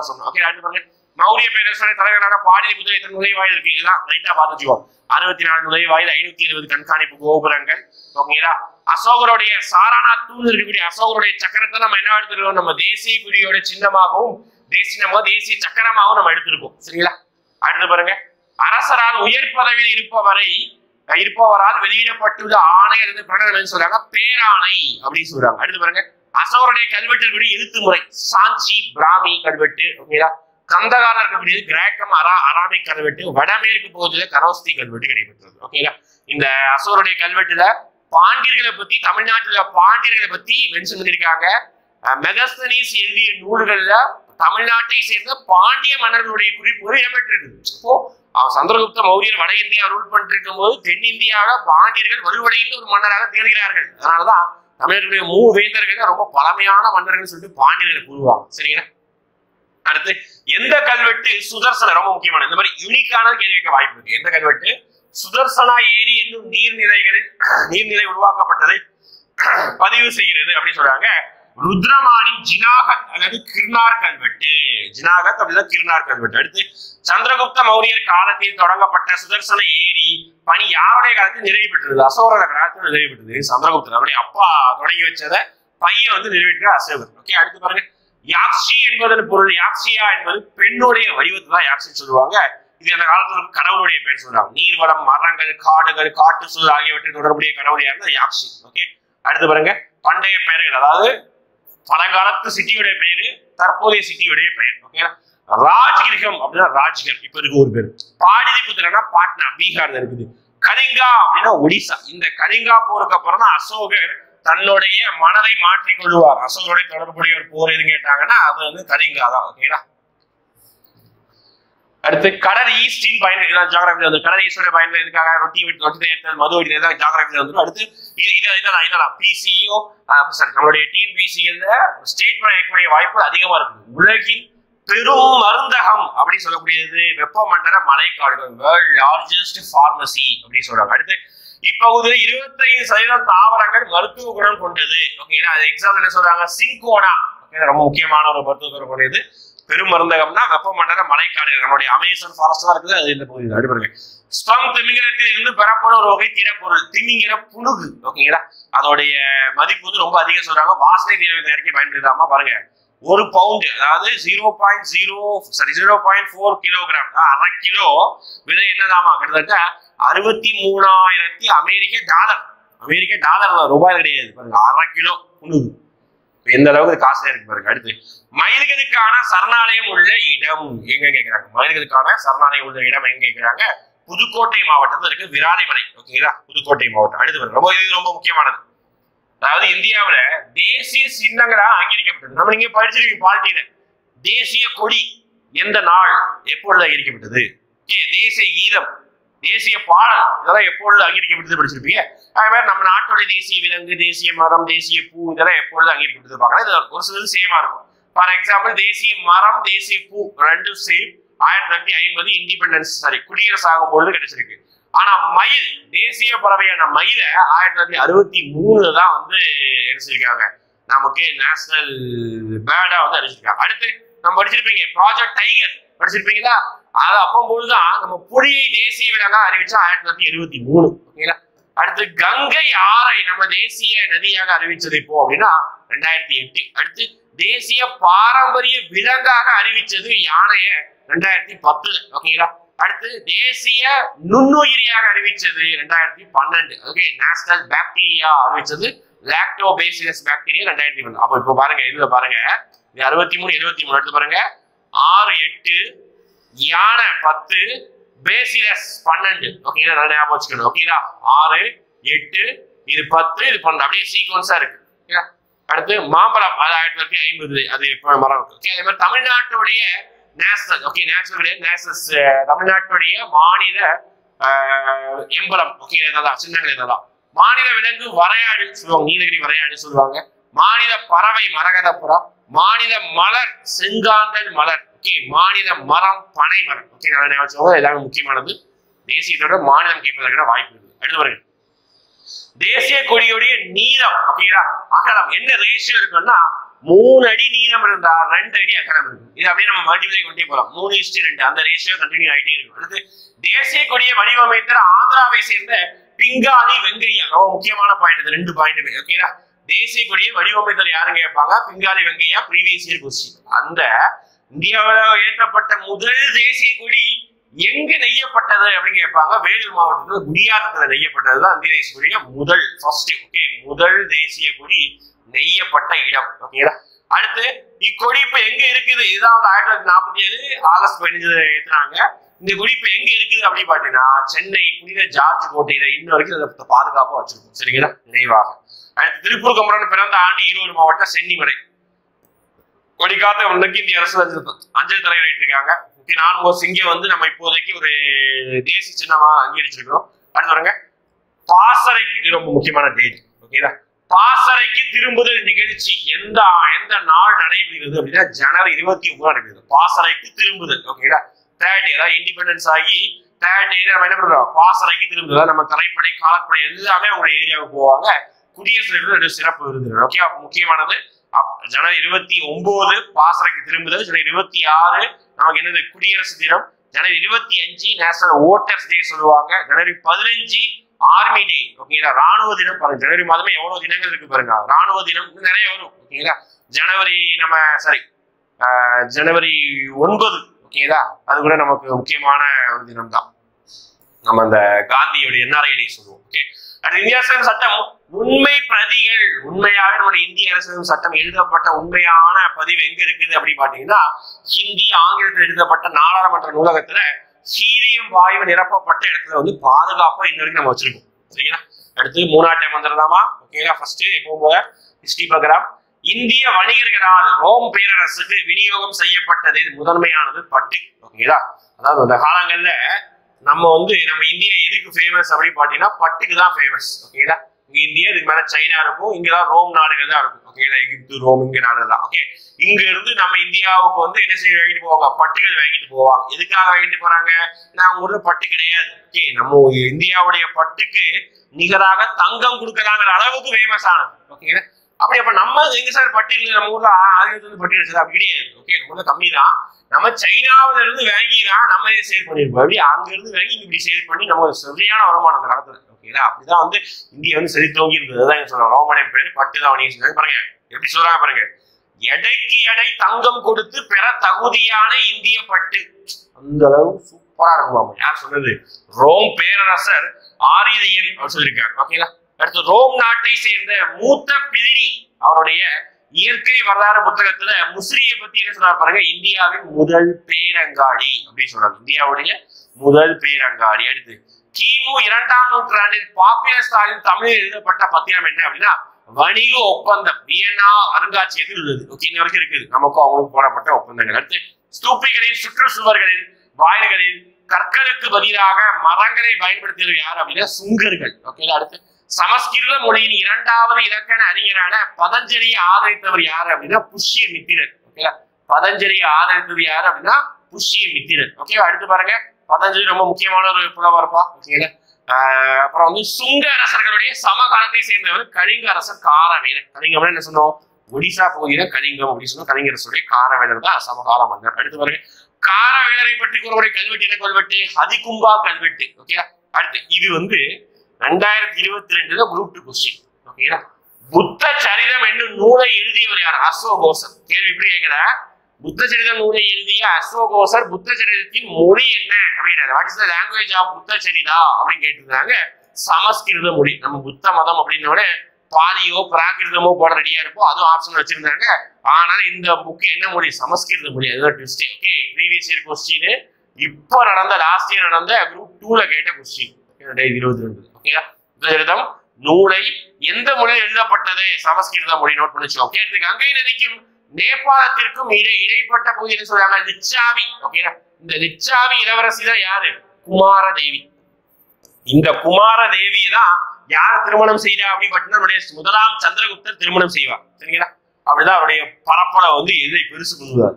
சொன்னோம். ஓகே, அடுத்து பாருங்க, மௌரிய பேரரசுடைய தலைவரான பாடலிபுத்திர இத்தனை நுழைவாயில் இருக்கு. இதெல்லாம் லைட்டா பார்த்துச்சுவோம். 64 நுழைவாயில், 520 கண்காணிப்பு கோபுரங்கள். ஓகேங்களா? அசோகருடைய சாராநாத் தூண் இருக்கக்கூடிய அசோகருடைய சக்கரத்தை நம்ம என்ன எடுத்துருக்கோம், நம்ம தேசிய கொடியோட சின்னமாகவும் தேசிய சக்கரமாகவும் நம்ம எடுத்திருக்கோம். சரிங்களா? அடுத்து பாருங்க, அரசரால் உயர் பதவியில் இருப்பவரால் வெளியிடப்பட்டுள்ள ஆணை அல்லது பிரணம் சொல்றாங்க பேராணை அப்படின்னு சொல்றாங்க. அடுத்து பாருங்க, அசோகருடைய கல்வெட்டு எழுத்து முறை சாஞ்சி பிராமி கல்வெட்டு. ஓகேங்களா? கந்தகால இருக்கக்கூடியது கிரேக்கம் அராமிக் கல்வெட்டு. வடமேற்கு பகுதியில கரோஸ்தி கல்வெட்டு கிடைப்பெற்றது. ஓகேங்களா? இந்த அசோகருடைய கல்வெட்டுல பாண்டியர்களை பத்தி, தமிழ்நாட்டுல பாண்டியர்களை பத்தி மென்ஷன் பண்ணிருக்காங்க. மெகஸ்தனிஸ் எழுதிய நூல்கள்ல தமிழ்நாட்டை சேர்ந்த பாண்டிய மன்னர்களுடைய குறிப்புகள் இடம்பெற்றிருக்கு. இப்போ அவன் சந்திரகுப்த மௌரியர் வட இந்தியா ரூல் பண்ணிருக்கும் போது தென்னிந்தியாவில பாண்டியர்கள் வலுவடைந்த ஒரு மன்னராக தேர்கிறார்கள். அதனாலதான் தமிழர்களுடைய மூவேந்தர்கள் ரொம்ப பழமையான மன்னர்கள் சொல்லிட்டு பாண்டியர்களை கூறுவாங்க. சரிங்களா? அடுத்து, எந்த கல்வெட்டு சுதர்சன, ரொம்ப முக்கியமான இந்த மாதிரி யூனிக்கான கேள்வி கேட்க வாய்ப்பு இருக்கு. எந்த கல்வெட்டு சுதர்சனா ஏரி என்னும் நீர்நிலை உருவாக்கப்பட்டதை பதிவு செய்கிறது அப்படின்னு சொல்றாங்க. ருத்ரமானின் ஜினாகத் அல்லது கிர்னார் கல்வெட்டு. ஜினாகத் அப்படின்னா கிர்னார் கல்வெட்டு. அடுத்து, சந்திரகுப்த மௌரியர் காலத்தில் தொடங்கப்பட்ட சுதர்சன ஏரி பணி யாருடைய காலத்தில் நிறைவு பெற்றது? அசோகரோட காலத்தில் நிறைவு பெற்றது. சந்திரகுப்தர் அவருடைய அப்பா தொடங்கி வச்சதை பையன் வந்து நிறைவேற்ற அசோகர். ஓகே, அடுத்து பாருங்க, யாக்ஷி என்பதன் பொருள், யாக்ஷியா என்பது பெண்ணுடைய வடிவத்தை தான் யாக்ஷி சொல்லுவாங்க. இது அந்த காலத்துல கடவுளுடைய பேர் சொல்றாங்க. நீர்வளம், மரங்கள், காடுகள், காட்டு சூழல் ஆகியவற்றை தொடர்புடைய கடவுளையா இருந்தா யாக்ஷி. ஓகே, அடுத்து பாருங்க, பண்டைய பெயர்கள், அதாவது பழங்காலத்து சிட்டியுடைய பெயரு, தற்போதைய சிட்டியுடைய பெயர். ஓகே, ராஜ்கிரகம் அப்படின்னா ராஜ்கர் இப்ப இருக்கு ஒரு பேர். பாடலிபுத்திரனா பாட்னா பீகார்ல இருக்குது. கலிங்கா அப்படின்னா ஒடிசா. இந்த கலிங்கா போருக்கு அப்புறம் தான் அசோகர் தன்னுடைய மனதை மாற்றிக் கொள்வார். அசோகருடைய தொடர்புடைய ஒரு போர் எதுன்னு கேட்டாங்கன்னா அது வந்து கலிங்கா தான். ஓகேங்களா? அடுத்து, கடல் ஈஸ்டின் பயன் ஜியோகிராஃபில வந்து கடல் ஈஸ்டோட பயன்ல இதுக்காக ரொட்டி தேர்த்தல், மது வெடி தான் ஜியோகிராஃபில வந்துடும். அடுத்து இதெல்லாம் பிசிஓ நம்மளுடைய டிஎன்பிசில ஸ்டேட் பண்ணக்கூடிய வாய்ப்பு அதிகமா இருக்கு. உலகின் பெரும் மருந்தகம் அப்படின்னு சொல்லக்கூடியது வெப்பமண்டல மலைக்காடுகள், வேர்ல்ட் லார்ஜஸ்ட் பார்மசி அப்படின்னு சொல்றாங்க. அடுத்து, இப்பகுதியில் 25% தாவரங்கள் மருத்துவ குணம் கொண்டது. ஓகேங்களா? அது எக்ஸாம்பிள் என்ன சொல்றாங்க, சிங்கோனா ரொம்ப முக்கியமான ஒரு மருத்துவ குணம் கொண்டது. பெருமருந்தகம்னா வெப்பமண்டல மழைக்காடுகள், நம்மளுடைய அமேசான் ஃபாரஸ்ட் தான் இருக்குது, அது இந்த பகுதி அப்படி பாருங்க. ஸ்பம் திமிங்கலத்தில் இருந்து பெறப்படும் ஒரு வகை திடப்பொருள் திமிங்கிற புணுகு. ஓகேங்களா, அதோடைய மதிப்பு வந்து ரொம்ப அதிகம் சொல்றாங்க. வாசனை தீரவை தயாரிக்க பயன்படுத்தாம பாருங்க, ஒரு பவுண்டு அதாவது 0.4 கிலோகிராம், அரை கிலோ விலை என்னதாமா கிட்டத்தட்ட 63,000 அமெரிக்க டாலர். அமெரிக்க டாலர் ரூபாய் கிடையாது பாருங்க, அரை கிலோ புணுகு எந்த அளவுக்கு காசுல இருக்கு பாருங்க. அடுத்து மயில்களுக்கான சரணாலயம் உள்ள இடம் எங்க கேட்கிறாங்க, மயில்களுக்கான சரணாலயம் உள்ள இடம் எங்க கேட்கிறாங்க, புதுக்கோட்டை மாவட்டத்தில் இருக்கு விராலிமலை. ஓகேங்களா, புதுக்கோட்டை மாவட்டம். அடுத்து பாருங்க, இது ரொம்ப முக்கியமானது. அதாவது இந்தியாவில தேசிய சின்னங்களா அங்கீகரிக்கப்பட்டது. நம்ம நீங்க படிச்சிருக்கீங்க பாலிட்டியில, தேசிய கொடி எந்த நாள் எப்பொழுது அங்கீகரிக்கப்பட்டது, தேசிய கீதம் தேசிய பாடல் இதெல்லாம் எப்பொழுது அங்கீகரிக்கப்பட்டது படிச்சிருப்பீங்க. அதே மாதிரி நம்ம நாட்டுடைய தேசிய விலங்கு, தேசிய மரம், தேசிய பூ இதெல்லாம் எப்பொழுது அங்கீகரிக்கப்பட்டது பார்க்கலாம். இது ஒரு சிலது சேமா இருக்கும். ஃபார் எக்ஸாம்பிள் தேசிய மரம் தேசிய பூ ரெண்டும் சேம் 1950 இண்டிபெண்டன்ஸ் குடியரசு ஆகும் பொழுது கிடைச்சிருக்கு. ஆனா மயில் தேசிய பறவையான மயில 1963 தான் வந்து எடுத்திருக்காங்க, நமக்கு நேஷனல் பேர்டா வந்து அடிச்சிருக்காங்க. அடுத்து நம்ம படிச்சிருப்பீங்க ப்ராஜெக்ட் டைகர் படிச்சிருப்பீங்களா, அது அப்போதான் நம்ம புலியை தேசிய விலங்கா அறிவிச்சா 1973. ஓகேங்களா, அடுத்து கங்கை ஆறை நம்ம தேசிய நதியாக அறிவிச்சது இப்போ அப்படின்னா 2008. அடுத்து தேசிய பாரம்பரிய விலங்காக அறிவிச்சது யானைய 2010. ஓகேங்களா, அடுத்து தேசிய நுண்ணுயிரியாக அறிவிச்சது 2012. ஓகே, நேஷனல் பாக்டீரியா அறிவிச்சது லாக்டோபேசிலஸ் பாக்டீரியா 2001. அப்ப இப்ப பாருங்க, இதுல பாருங்க 63 73 எடுத்து பாருங்க, 6 8 யானை 10 பேசிலஸ் 12. ஓகேங்களா, நல்லா ஞாபகம் வச்சுக்கணும். ஓகேங்களா, 6 8 இது 10 இது 12 அப்படியே சீக்வன்ஸா இருக்கு. அடுத்து மாம்பழம் அது 1950 அது எப்ப மரம் இருக்கு. ஓகே, அதே மாதிரி தமிழ்நாட்டுடைய நேஷனல் தமிழ்நாட்டுடைய மாநில எம்பலம். ஓகே, என்னதான் சின்னங்கள் என்னதான் மாநில விலங்கு வரையாடு சொல்லுவாங்க, நீலகிரி வரையாடு சொல்லுவாங்க. மாநில பறவை மரகத புறா, மாநில மலர் செங்காந்தல் மலர். ஓகே, மாநில மரம் பனை மரம். ஓகே, நல்லா ஞாபகம், எல்லாமே முக்கியமானது. தேசியத்தோட மாநிலம் கேட்பதற்கான வாய்ப்பு இருக்கு. அடுத்து வருங்க, தேசிய கொடியுடைய நீளம். ஓகேங்களா, அகலம் என்ன ரேஷியோ இருக்குன்னா 3 அடி நீளம் இருந்தா 2 அடி அகலம் இருக்கும். இது அப்படியே நம்ம மல்டிப்ளை கொண்டே போகலாம், 3:2 அந்த ரேஷியோ கண்டினியூ ஆகிட்டே இருக்கும். அடுத்து தேசிய கொடியை வடிவமைத்த ஆந்திராவை சேர்ந்த பிங்காலி வெங்கையா. ரொம்ப முக்கியமான பாயிண்ட், இது 2 பாயிண்ட். ஓகேங்களா, தேசிய கொடியை வடிவமைத்தல் யாருங்க கேட்பாங்க, Pingali Venkaiah. Previous year question. அந்த இந்தியாவில் ஏற்றப்பட்ட முதல் தேசிய கொடி எங்க நெய்யப்பட்டது அப்படின்னு கேட்பாங்க, வேலூர் மாவட்டத்தில் குடியாத்தத்துல நெய்யப்பட்டதுதான் இந்திய தேசிய கொடிய ஃபர்ஸ்ட். ஓகே, முதல் தேசிய கொடி நெய்யப்பட்ட இடம். ஓகேங்களா, அடுத்து இக்கொடி இப்ப எங்க இருக்குது, இதுதான் வந்து 1947 ஆகஸ்ட் 15 ஏத்துறாங்க. இந்த கொடி இப்ப எங்க இருக்குது அப்படின்னு பாத்தீங்கன்னா சென்னை புனித ஜார்ஜ் கோட்டையில இன்ன வரைக்கும் அதை பாதுகாப்பா வச்சிருக்கோம். சரிங்களா, நினைவாக. அடுத்து திருப்பூர் குமரன் பிறந்த ஆண்டு ஈரோடு மாவட்டம் சென்னிமலை. கொடிக்காத்த ஒன்றுக்கு இந்திய அரசு அஞ்சல் தலை வைத்திருக்காங்க. இங்க வந்து நம்ம இப்போதைக்கு ஒரு தேசிய சின்னமா அங்கீகரிச்சிருக்கிறோம். அடுத்து வருங்க, பாசறைக்கு ரொம்ப முக்கியமான டேட். ஓகேங்களா, பாசறைக்கு திரும்புதல் நிகழ்ச்சி எந்த நாள் நடைபெறுகிறது அப்படின்னா ஜனவரி 29 நடக்குது. பாசறைக்கு திரும்புதல். ஓகேங்களா, தேர்ட் அதாவது இண்டிபெண்டன்ஸ் ஆகி தேர்ட் நம்ம என்ன பண்றோம், பாசறைக்கு திரும்புதல். நம்ம தலைப்படை காலப்படை எல்லாமே அவங்க ஏரியாவுக்கு போவாங்க. குடியரசு சிறப்பு விருது. ஓகே, முக்கியமானது ஜனவரி 29 பாசறைக்கு திரும்புதல். ஜனவரி 26 நமக்கு என்னது குடியரசு தினம். ஜனவரி 25 நேஷனல் ஓட்டர்ஸ் டே சொல்லுவாங்க. ஜனவரி 15 ஆர்மி டே. ஓகேங்களா, ராணுவ தினம். பாருங்க, ஜனவரி மாதமே எவ்வளவு தினங்கள் இருக்கு பாருங்க, ராணுவ தினம் நிறைய வரும். ஓகேங்களா, ஜனவரி 9. ஓகேங்களா, அது கூட நமக்கு முக்கியமான ஒரு தினம் தான். நம்ம அந்த காந்தியோட என்ஆர்ஐ டே சொல்லுவோம். ஓகே, இந்திய அரசியல் சட்டம் உண்மை பிரதிகள். உண்மையாக நம்முடைய இந்திய அரசியல் சட்டம் எழுதப்பட்ட உண்மையான பதிவு எங்க இருக்குது அப்படின்னு பாத்தீங்கன்னா ஹிந்தி ஆங்கிலத்தில் எழுதப்பட்ட நாடாளுமன்ற நூலகத்துல ஹீலியம் வாயு நிரப்பப்பட்ட இடத்துல வந்து பாதுகாப்பா இன்ன வரைக்கும் நம்ம வச்சிருக்கோம். சரிங்களா, அடுத்து 3ஆம் டைம் வந்துடலாமா. ஓகேங்களா, ஃபர்ஸ்ட் எப்பவும் போல ஹிஸ்டரி பார்க்கலாம். இந்திய வணிகர்களால் ரோம் பேரரசுக்கு விநியோகம் செய்யப்பட்டது முதன்மையானது பட்டு. ஓகேங்களா, அதாவது அந்த காலங்கள்ல நம்ம இந்தியா எதுக்கு ஃபேமஸ் அப்படின்னு பாத்தீங்கன்னா பட்டுக்கு தான் ஃபேமஸ். ஓகேங்களா, இங்க இந்தியா இதுக்கு மேல சைனா இருக்கும், இங்கதான் ரோம் நாடுகள் தான் இருக்கும். ஓகேங்களா, எகிப்து ரோம் இங்க நாடுகள். ஓகே, இங்க இருந்து நம்ம இந்தியாவுக்கு என்ன செய்ய வாங்கிட்டு போவாங்க, பட்டுகள் வாங்கிட்டு போவாங்க. எதுக்காக வாங்கிட்டு போறாங்க, அவங்க ஊர்ல பட்டு கிடையாது. ஓகே, நம்ம இந்தியாவுடைய பட்டுக்கு நிகராக தங்கம் கொடுக்கலாங்கிற அளவுக்கு ஃபேமஸ் ஆனது. ஓகேங்களா, அப்படி அப்ப நம்ம எங்க சார் பட்டியல் நம்ம ஊர்ல ஆதிக்கத்துல இருந்து பட்டியல் சார் அப்படி கிடையாது. ஓகே, ரொம்ப கம்மி தான். நம்ம சைனாவில இருந்து வாங்கி தான் நம்ம சேல் பண்ணிருப்போம். அப்படி அங்க இருந்து வாங்கி இப்படி சேல் பண்ணி நம்ம சரியான வருமானம் அந்த காலத்துல. ஓகேங்களா, அப்படிதான் வந்து இந்தியா வந்து சரி தோங்கி இருந்தது. அதான் சொல்றாங்க ரோமனியம் பேரு பட்டு தான் வணிகம். பாருங்க எப்படி சொல்றாங்க பாருங்க, எடைக்கு எடை தங்கம் கொடுத்து பெற தகுதியான இந்திய பட்டு. அந்த அளவு சூப்பரா இருக்கும். யார் சொன்னது? ரோம் பேரரசர் ஆரியரியல் சொல்லியிருக்காரு. ஓகேங்களா, அடுத்து ரோம் நாட்டை சேர்ந்த மூத்த பிளினி அவருடைய இயற்கை வரலாறு புத்தகத்துல முசிறியை பத்தி என்ன சொல்றாரு பாருங்க, இந்தியாவின் முதல் பேரங்காடி அப்படின்னு சொல்றாங்க. இந்தியாவுடைய முதல் பேரங்காடி. அடுத்து கிமு 2ஆம் நூற்றாண்டில் பாப்பியஸ்தாலின் தமிழில் எழுதப்பட்ட பத்திரம் என்ன அப்படின்னா வணிக ஒப்பந்தம். வியன்னா அருங்காட்சியகத்தில் உள்ளது. ஓகே, இன்ன வரைக்கும் இருக்குது. நமக்கும் அவங்களுக்கு போடப்பட்ட ஒப்பந்தங்கள். அடுத்து ஸ்தூபிகளின் சுற்றுச்சுவர்களில் வாயில்களில் கற்களுக்கு பதிலாக மரங்களை பயன்படுத்தியது யார் அப்படின்னா சுங்கர்கள். ஓகே, அடுத்து சமஸ்கிருத மொழியின் 2வது இலக்கண அறிஞரான பதஞ்சலியை ஆதரித்தவர் யாரு அப்படின்னா புஷ்ய மித்திரன். ஓகேங்களா, பதஞ்சலியை ஆதரித்தது யாரு அப்படின்னா புஷ்ய மித்திரன். ஓகே, அடுத்து பாருங்க, பதஞ்சலி ரொம்ப முக்கியமான ஒரு புலவர்ப்பா. ஓகேங்களா, அப்புறம் வந்து சுங்க அரசர்களுடைய சமகாலத்தை சேர்ந்தவர் கலிங்க அரசர் காரவேலர். கலிங்கம் என்ன சொன்னோம்? ஒடிசா பகுதியில கலிங்கம் அப்படின்னு சொன்னோம். கலிங்க அரசுடைய காரவேலர் தான் சமகால மன்னர். அடுத்து பாருங்க, காரவேலரை பற்றி கூறக்கூடிய கல்வெட்டு என்ன கல்வெட்டு? ஹதிகும்பா கல்வெட்டு. ஓகே, அடுத்து இது வந்து 2022 குரூப் 2 கொஸ்டின். ஓகேங்களா, புத்த சரிதம் என்னும் நூலை எழுதியவர் யார்? அசோகோசர். கேள்வி இப்படி கேட்கல, புத்த சரிதம் நூலை எழுதிய அசோகோசர் புத்த சரிதத்தின் மொழி என்ன அப்படின்னா what is the language of Buddhacharita அப்படின்னு கேட்டிருந்தாங்க. சமஸ்கிருத மொழி. நம்ம புத்த மதம் அப்படின்னோட பாலியோ பிராகிருதமோ போட ரெடியா இருப்போம், அதுவும் ஆப்ஷன் வச்சிருந்தாங்க. ஆனால் இந்த புக் என்ன மொழி? சமஸ்கிருத மொழி. அதுதான் twist. Okay, previous year question, இப்போ நடந்த லாஸ்ட் இயர் நடந்த குரூப் 2ல கேட்ட கொஸ்டின் 2022. ஓகேங்களா, புத்த சரிதம் நூலை எந்த மொழியில் எழுதப்பட்டது? சமஸ்கிருத மொழி. நோட் பண்ணி வச்சுக்கோங்க. ஓகே, கங்கை நதிக்கும் நேபாளத்திற்கும் இடைப்பட்ட பகுதி என்ன சொல்றாங்க? லிச்சாவி. ஓகேங்களா, இந்த லிச்சாவி இளவரசி தான் யாரு? குமாரதேவி. இந்த குமாரதேவியை தான் யார் திருமணம் செய்தா அப்படின்னு அவருடைய முதலாம் சந்திரகுப்தர் திருமணம் செய்வார். சரிங்களா, அப்படிதான் அவருடைய பரப்பளை வந்து எதை பெருசு பண்ணுவார்.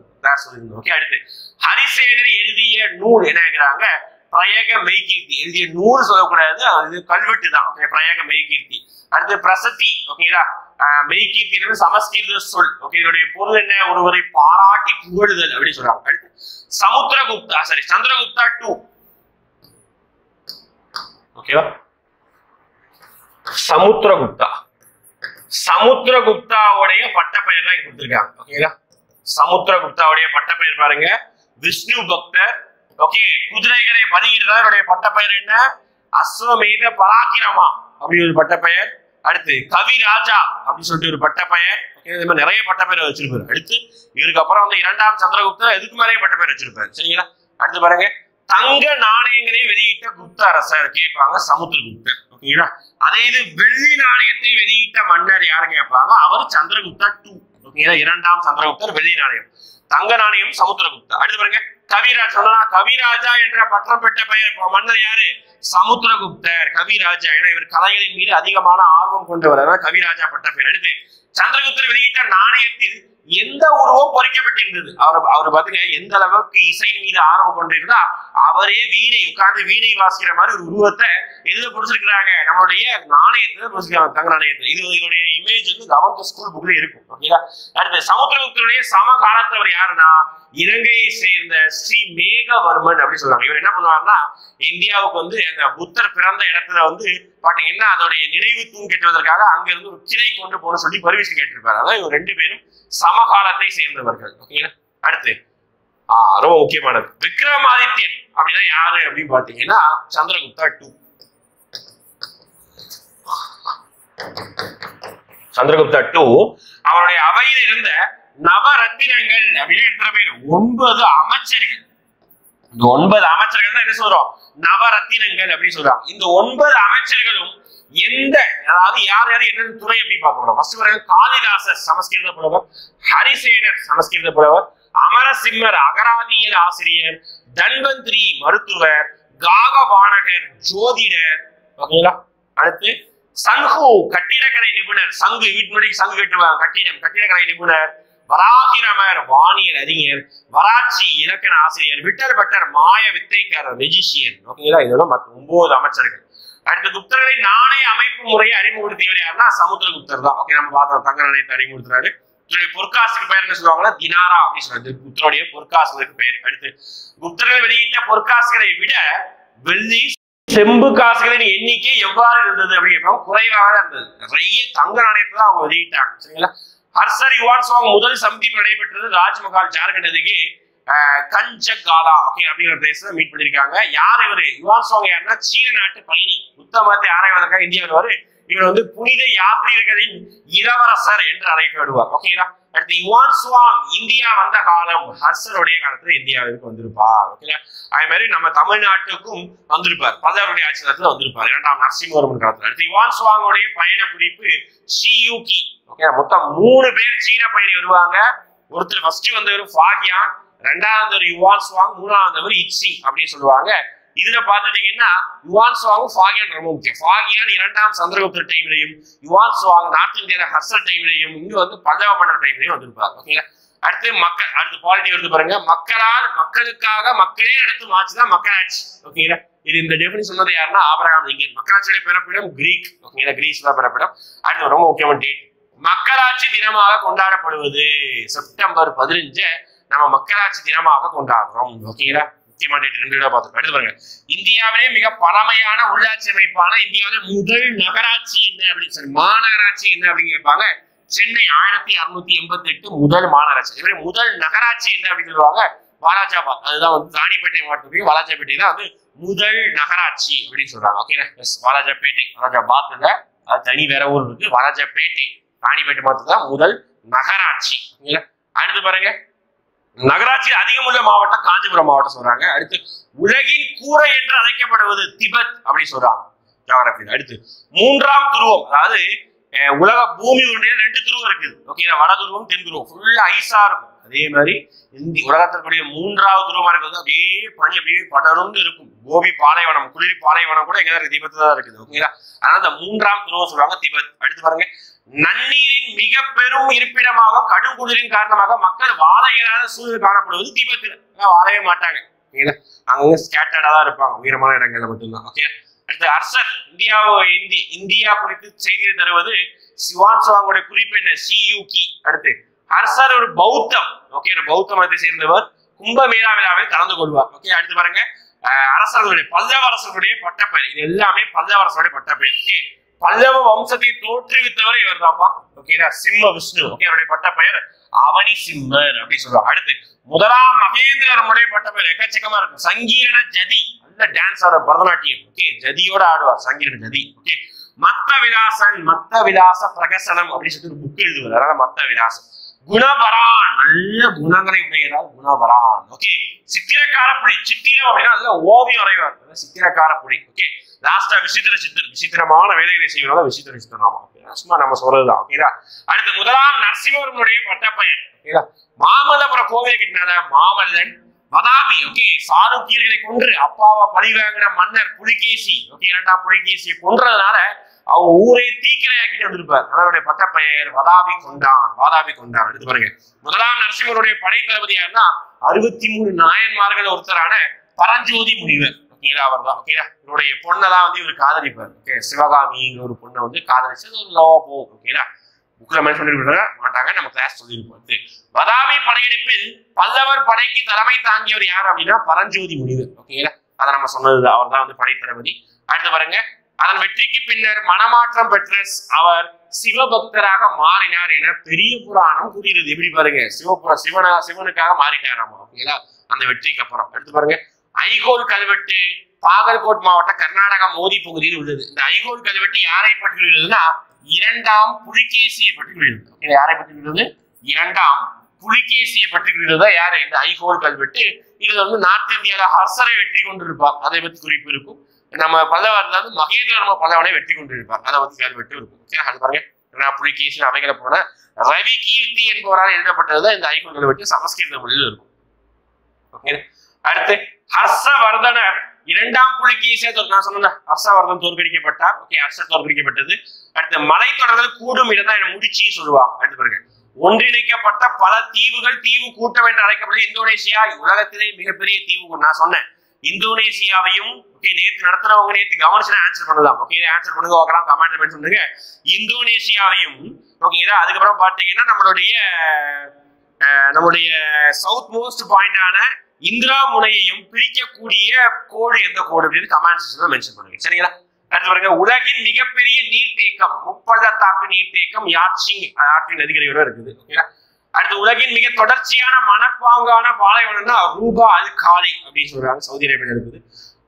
ஓகே, அடுத்து ஹரிசேனர் எழுதிய நூல் என்ன கேட்கிறாங்க? பிரயக மெய்கீர்த்தி. எழுதிய நூல் சொல்லக்கூடாது, அது கல்வெட்டு தான். ஓகே, பிரயக மெய்கீர்த்தி. அடுத்து பிரசத்தி. ஓகேங்களா, மெய்கீர்த்தி சமஸ்கிருத சொல். ஓகே, இதனுடைய பொருள் என்ன? ஒருவரை பாராட்டி புகழுதல் அப்படின்னு சொல்றாங்க. அடுத்து சமுத்திரகுப்தா சந்திரகுப்தா 2. ஓகேவா, சமுத்திரகுப்தாவுடைய பட்டப்பெயர் தான் கொடுத்திருக்காங்க. ஓகேங்களா, சமுத்திரகுப்தாவுடைய பட்டப்பெயர் பாருங்க, விஷ்ணு பக்தர். ஓகே, குதிரைகளை பலியிடுறவருடைய பட்டப்பெயர் என்ன? அஸ்வமேத பராக்கிரமா அப்படி ஒரு பட்டப்பெயர். அடுத்து கவிராஜா அப்படின்னு சொல்லிட்டு ஒரு பட்டப்பெயர். இந்த மாதிரி நிறைய பட்டப்பெயர் வச்சிருப்பாரு. அடுத்து இவருக்கு அப்புறம் வந்து 2ஆம் சந்திரகுப்தர் எதுக்கு மேலே பட்டப்பெயர் வச்சிருப்பாரு. சரிங்களா, அடுத்து பாருங்க, தங்க நாணயங்களை வெளியிட்ட குப்த அரசர் கேட்பாங்க, சமுத்திரகுப்தர். ஓகேங்களா, அதே இது வெள்ளி நாணயத்தை வெளியிட்ட மன்னர் யாரு கேட்பாங்க? அவர் சந்திரகுப்தா 2. ஓகேங்களா, 2ஆம் சந்திரகுப்தர் வெள்ளி நாணயம், தங்க நாணயம் சமுத்திரகுப்தர். அடுத்து பாருங்க, கவிராஜா என்ற பட்டம் பெற்ற பெயர் மன்னர் யாரு? சமுத்திரகுப்தர். கவிராஜா, ஏன்னா இவர் கலைகளின் மீது அதிகமான ஆர்வம் கொண்டவர், கவிராஜா பட்ட பெயர். அடுத்து சந்திரகுப்தர் வெளியிட்ட நாணயத்தில் எந்த உருவம் பொறிக்கப்பட்டிருந்தது? அவர் பாத்தீங்க எந்த அளவுக்கு இசை மீது ஆர்வம் கொண்டிருந்தா அவரே வீணை உட்கார்ந்து வீணை வாசிக்கிற மாதிரி ஒரு உருவத்தை எதுல பொறிச்சிருக்கிறாங்க? நம்மளுடைய நாணயத்துல பொறிச்சிருக்காங்க, தங்க நாணயத்துல. இதோடைய இமேஜ் வந்து கவர்மெண்ட் ஸ்கூல் புக்ல இருக்கும். ஓகேங்களா, அடுத்து சமுத்திரகுப்தருடைய சமகாலத்தவர் யாருன்னா இலங்கையை சேர்ந்த ஸ்ரீ மேகவர்மன் அப்படின்னு சொல்றாங்க. இவர் என்ன பண்ணுவாருன்னா இந்தியாவுக்கு வந்து அந்த புத்தர் பிறந்த இடத்துல வந்து பாத்தீங்கன்னா அதோடைய நினைவு தூண் கட்டுவதற்காக அங்க இருந்து ஒரு சிலை கொண்டு போன சொல்லி பர்மிஷன் கேட்டிருப்பாரு. அதான் இவர் 2 பேரும் சமகாலத்தை சேர்ந்தவர்கள். ஓகேங்களா, அடுத்து ரொம்ப முக்கியமானது விக்ரமாதித்யன் அப்படின்னா யாரு அப்படின்னு பாத்தீங்கன்னா சந்திரகுப்தா 2. சந்திரகுப்தா 2 அவருடைய அவையில் இருந்த நவரத்தினங்கள் அப்படின்னு எடுத்துற பேர் 9 அமைச்சர்கள். இந்த 9 அமைச்சர்கள் தான் என்ன சொல்றோம்? நவரத்தினங்கள் அப்படின்னு சொல்றாங்க. இந்த 9 அமைச்சர்களும் எந்த, அதாவது யார் யார் என்னென்ன துறை அப்படின்னு பார்க்கணும். ஃபர்ஸ்ட் பாருங்க, காளிதாசர் சமஸ்கிருத புலவர், ஹரிசேனர் சமஸ்கிருத புலவர், அமரசிம்மர் அகராதியல் ஆசிரியர், தன்வந்திரி மருத்துவர், காகபாணகர் ஜோதிடர். ஓகேங்களா, அடுத்து சங்கு கட்டிடக்கலை நிபுணர். சங்கு வீட்டு சங்கு கட்டுவாங்க, கட்டிடக்கலை நிபுணர், வராகிரமர் வானியல் அறிஞர், வராட்சி இலக்கண ஆசிரியர், விட்டல் பட்டர் மாய வித்தைக்காரர் மெஜிஷியன். ஓகேங்களா, இதெல்லாம் 9 அமைச்சர்கள். அடுத்து குப்தர்களை நாணய அமைப்பு முறையை அறிமுகப்படுத்தியவர் யாருன்னா சமுத்திரகுப்தர் தான். ஓகே, நம்ம பார்த்தோம் தங்க நாணயத்தை அறிமுகப்படுத்துறாரு. இதனுடைய பொற்காசுக்கு பெயர் என்ன சொல்லுவாங்கன்னா தினாரா அப்படின்னு சொல்றது குப்தருடைய பொற்காசுக்கு பெயர். அடுத்து குப்தர்கள் வெளியிட்ட பொற்காசுகளை விட வெள்ளி செம்பு காசுகளின் எண்ணிக்கை எவ்வாறு இருந்தது அப்படின்னு குறைவாக இருந்தது. நிறைய தங்க நாணயத்தை தான் அவங்க வெளியிட்டாங்க. சரிங்களா? ஹர்ஷர் யுவான்சுவாங் முதல் சந்திப்பு நடைபெற்றது ராஜ்மஹால் ஜார்க்கண்ட் அருகே கஞ்சகாலா ஓகே அப்படிங்கிற பிளேஸ்ல மீட் பண்ணிருக்காங்க. யார் இவரு? யுவான்சுவாங் யாருன்னா சீன நாட்டு பயணி புத்த மதத்தை ஆராய்வதற்காக இந்தியா வருவாரு. இவர் வந்து புனித யாத்ரீகர்களின் இளவரசர் என்று அழைக்கப்படுவார். ஓகேங்களா? அடுத்து யுவான்சுவாங் இந்தியா வந்த காலம் ஹர்ஷருடைய காலத்துல இந்தியாவிற்கு வந்திருப்பார். ஓகேங்களா? அதே மாதிரி நம்ம தமிழ்நாட்டுக்கும் வந்திருப்பார். பல்லவருடைய ஆட்சி காலத்துல வந்திருப்பார் 2ஆம் நரசிம்மவர்மன் காலத்துல. அடுத்து யுவான்சுவாங்குடைய பயண குறிப்பு ஷியூகி. ஓகே, மொத்தம் 3 பேர் சீன பயணி வருவாங்க. ஒருத்தர் ஃபர்ஸ்ட் வந்தவர் ஃபாகியான், 2வது யுவான்சுவாங், 3வது இட்சி அப்படின்னு சொல்லுவாங்க. இதுல பாத்துட்டீங்கன்னா யுவான்சுவாங் ஃபாகியான் ரொம்ப முக்கியம். ஃபாகியான் 2ஆம் சந்திரகுப்தர் டைம்லையும், யுவான்சுவாங் நார்த் இந்தியால ஹர்ஷர் டைம்லையும், இங்க வந்து பல்லவ மன்னர் டைம்லையும் வந்திருப்பாங்க. ஓகேங்களா? அடுத்து மக்கள், அடுத்து பாலிட்டி வருது பாருங்க. மக்களால் மக்களுக்காக மக்களே எடுத்து மாச்சுதான் மக்களாட்சி. ஓகேங்களா? இது இந்த டெபினிஷன் சொன்னது யாருன்னா ஆபிரகாம் லிங்கன். மக்களாட்சியுடைய பிறப்பிடம் கிரீக். ஓகேங்களா? கிரீஸ் தான் பிறப்பிடம். அடுத்து ரொம்ப முக்கியமான டேட் மக்களாட்சி தினமாக கொண்டாடப்படுவது செப்டம்பர் 15 நம்ம மக்களாட்சி தினமாக கொண்டாடுறோம். ஓகேங்களா? முக்கியமான டேட் 2 பார்த்துருக்கோம். அடுத்து பாருங்க, இந்தியாவிலே மிக பழமையான உள்ளாட்சி அமைப்பான இந்தியாவில முதல் நகராட்சி என்ன அப்படின்னு சொல்லி மாநகராட்சி என்ன அப்படின்னு கேட்பாங்க. சென்னை 1688 முதல் மாநகராட்சி. முதல் நகராட்சி என்ன அப்படின்னு சொல்லுவாங்க வாலாஜாபாத். அதுதான் வந்து ராணிப்பேட்டை மாவட்டத்துக்கு வாலாஜாபேட்டை தான் வந்து முதல் நகராட்சி அப்படின்னு சொல்றாங்க. ஓகே, வாலாஜாபேட்டை வாலாஜாபாத் இல்ல, அது தனி வேற ஊர் இருக்கு. வாலாஜாபேட்டை ராணிப்பேட்டை மாவட்டத்துல முதல் நகராட்சி. அடுத்து பாருங்க, நகராட்சி அதிகமுள்ள மாவட்டம் காஞ்சிபுரம் மாவட்டம் சொல்றாங்க. அடுத்து உலகின் கூரை என்று அழைக்கப்படுவது திபெத் அப்படின்னு சொல்றாங்க ஜியோகிராஃபில. அடுத்து 3ஆம் துருவம், அதாவது உலக பூமியுடைய 2 துருவம் இருக்குது. ஓகே, வட துருவம் தென் துருவம் ஃபுல்லா ஐஸா இருக்கும். அதே மாதிரி உலகத்திற்குரிய 3வது துருவமா இருக்கிறது அப்படியே பனி அப்படியே படர்ந்து இருக்கும். கோபி பாலைவனம், குள்ளி பாலைவனம் கூட எங்க இருக்கு? திபெத் தான் இருக்குது. ஓகேங்களா? அதனால இந்த 3ஆம் துருவம் சொல்றாங்க திபெத். அடுத்து பாருங்க, நன்னீரின் மிக பெரும் இருப்பிடமாக கடும் குளிரின் காரணமாக மக்கள் வாழ இயலாத சூழல் காணப்படுவது திபெத்தில். வாழவே மாட்டாங்க. அங்க ஸ்கேட்டர்டா தான் இருப்பாங்க, உயரமான இடங்கள்ல மட்டும்தான். ஓகே, அடுத்து ஹர்ஷர் இந்தியா குறித்து செய்தியை தருவது யுவான்சுவாங்குடைய குறிப்பு என்ன? ஷியூகி. அடுத்து ஹர்ஷர் ஒரு பௌத்தம். ஓகே, பௌத்த மதத்தை சேர்ந்தவர். கும்பமேளா விழாவில் கலந்து கொள்வார். ஓகே, அடுத்து பாருங்க, அரசர்களுடைய பல்லவ அரசர்களுடைய பட்டப்பெயர். இது எல்லாமே பல்லவ அரசருடைய பட்டப்பெயர். ஓகே, பல்லவ வம்சத்தை தோற்றுவித்தவர் இவர் தான்ப்பா. ஓகேங்களா? சிம்ம விஷ்ணு. ஓகே, அவருடைய பட்டப்பெயர் அவனி சிம்மர் அப்படின்னு சொல்லுவாங்க. அடுத்து 1ஆம் மகேந்திரவர்மனுடைய பட்டப்பெயர் எக்கச்சக்கமா இருக்கும். சங்கீரண ஜதி, நல்ல டான்ஸ் ஆட பரதநாட்டியம். ஓகே, ஜதியோட ஆடுவார் சங்கீரண ஜதி. ஓகே, மத்த விலாசன், மத்த விலாச பிரகசனம் அப்படின்னு சொல்லிட்டு ஒரு புக் எழுதுவார். அதனால மத்த விலாசம். குணபரான், நல்ல குணங்களை உடையதால் குணபரான். ஓகே, சித்திரக்கார புலி. சித்திரம் அப்படின்னா அதுல ஓவியம் வரைவார், சித்திரக்கார புலி. ஓகே, லாஸ்டா விசித்திர சித்தர், விசித்திரமான வேலைகளை செய்வதால விசித்திர சித்தனாமா. சும்மா நம்ம சொல்றதுதான். ஓகேங்களா? அடுத்து 1ஆம் நரசிம்மவர்மனுடைய பட்டப்பெயர். ஓகேங்களா? மாமல்லபுரம் கோவிலை கட்டினால மாமல்லன் வதாபி. ஓகே, சாளுக்கியர்களை கொன்று அப்பாவை பழிவாங்கின மன்னர் புலிகேசி. ஓகே, 2ஆம் புலிகேசியை கொன்றதுனால அவங்க ஊரே தீக்கிரையாக்கிட்டு வந்திருப்பார். அவருடைய பட்டப்பெயர் வதாபி கொண்டான். வாதாபி கொண்டான். எடுத்து பாருங்க, 1ஆம் நரசிம்மருடைய படை தளபதி யாருன்னா 63 நாயன்மார்கள் ஒருத்தரான பரஞ்சோதி முனிவர். ஓகேங்களா? அவர் தான். ஓகேங்களா? இவருடைய பொண்ணதான் வந்து இவர் காதலிப்பார். ஓகே, சிவகாமிங்கிற ஒரு பொண்ணை வந்து காதலிச்சது ஒரு லவா போகும். ஓகேங்களா? புக்ல மென்ஷன் பண்ணி மாட்டாங்க, நம்ம கிளாஸ் சொல்லியிருப்போம். வதாபி படையெடுப்பில் பல்லவர் படைக்கு தலைமை தாங்கியவர் யார் அப்படின்னா பரஞ்சோதி முனிவர். ஓகேங்களா? அதை நம்ம சொன்னது, அவர் தான் வந்து படை தளபதி. அடுத்து பாருங்க, அதன் வெற்றிக்கு பின்னர் மனமாற்றம் பெற்ற அவர் சிவபக்தராக மாறினார் என பெரிய புராணம் கூறுகிறது. எப்படி பாருங்க, சிவனுக்காக மாறிட்டாராமா. ஓகேங்களா? அந்த வெற்றிக்கு அப்புறம். எடுத்து பாருங்க, ஐகோல் கல்வெட்டு பாகல்கோட் மாவட்டம் கர்நாடகா மோதி பகுதியில் உள்ளது. இந்த ஐகோல் கல்வெட்டு யாரை பற்றி உள்ளதுன்னா 2ஆம் புலிகேசியை பற்றி உள்ளது. யாரை பற்றி உள்ளது? 2ஆம் புலிகேசியை பற்றி உள்ளதா யாரு? இந்த ஐகோல் கல்வெட்டு. இது வந்து நார்த் இந்தியாவில ஹர்ஷரை வெற்றி கொண்டிருப்பார், அதை பற்றி குறிப்பு இருக்கும். நம்ம பல்லவர்ல வந்து மகேந்திரவர்ம பல்லவனை வெற்றி கொண்டிருப்பார், அதை பற்றி கல்வெட்டு இருக்கும். அது பாருங்க, புலிகேசி அவைகளை போன ரவி கீர்த்தி என்பவரால் எழுதப்பட்டதுதான் இந்த ஐகோல் கல்வெட்டு. சமஸ்கிருத மொழியில் இருக்கும். ஓகே, அடுத்து ஹர்ஷவர்தனர் 2ஆம் புலிகேசியை நான் சொன்ன ஹர்ஷவர்தன் தோற்கடிக்கப்பட்டார். ஓகே, ஹர்ஷர் தோற்கடிக்கப்பட்டது. அடுத்து மலைத்தொடர்கள் கூடும் இடம் தான் முடிச்சின்னு சொல்லுவாங்க. அடுத்து பாருங்க, ஒன்றிணைக்கப்பட்ட பல தீவுகள், தீவு கூட்டம் என்று அழைக்கப்படுது இந்தோனேஷியா. உலகத்திலே மிகப்பெரிய தீவு நான் சொன்னேன். இந்தோனேசியாவையும் ஓகே நேத்து நடத்துறவங்க நேத்து கவனிச்சு ஆன்சர் பண்ணலாம். ஓகே ஆன்சர் பண்ணுங்க பார்க்கலாம், கமெண்ட்ல மென்ஷன் பண்ணுங்க. இந்தோனேசியாவையும் ஓகேங்களா. அதுக்கப்புறம் பாத்தீங்கன்னா நம்மளுடைய சவுத் மோஸ்ட் பாயிண்டான இந்திரா முனையையும் பிரிக்கக்கூடிய கோடு எந்த கோடு அப்படின்னு கமெண்ட் செக்ஷன்ல மென்ஷன் பண்ணுங்க. சரிங்களா. அடுத்து பாருங்க, உலகின் மிகப்பெரிய நீர்த்தேக்கம் முப்பள்ளத்தாக்கு நீர்த்தேக்கம் யாட்சிங் ஆற்றின் நதிக்கரையோட இருக்குது. ஓகேங்களா. அடுத்து உலகின் மிக தொடர்ச்சியான மணப்பாங்கான பாலைவனம்னா ரூபா அல் காலி அப்படின்னு சொல்றாங்க, சவுதி அரேபியால இருக்குது.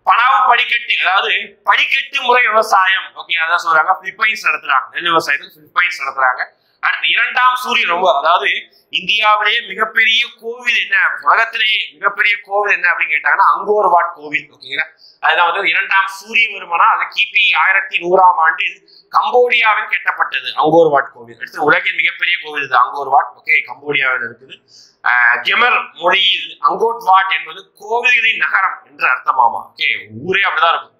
பனாவு படிக்கட்டு, அதாவது படிக்கட்டு முறை விவசாயம் ஓகே அதான் சொல்றாங்க, பிலிப்பைன்ஸ் நடத்துறாங்க. நெல் விவசாயத்தில் பிலிப்பைன்ஸ் நடத்துறாங்க. அடுத்து இரண்டாம் சூரியன் ரொம்ப, அதாவது இந்தியாவிலேயே மிகப்பெரிய கோவில் என்ன, உலகத்திலேயே மிகப்பெரிய கோவில் என்ன அப்படின்னு கேட்டாங்கன்னா அங்கோர் வாட் கோவில். ஓகேங்களா. அதுதான் வந்து இரண்டாம் சூரிய வருமானா அது கிபி 1100ஆம் ஆண்டில் கம்போடியாவில் கட்டப்பட்டது அங்கோர் வாட் கோவில். அடுத்து உலகின் மிகப்பெரிய கோவில் இது அங்கோர் வாட். ஓகே கம்போடியாவில் இருக்குது. ஜெமர் மொழியில் அங்கோட் வாட் என்பது கோவில்களின் நகரம் என்று அர்த்தமாமா. ஓகே ஊரே அப்படிதான் இருக்கும்.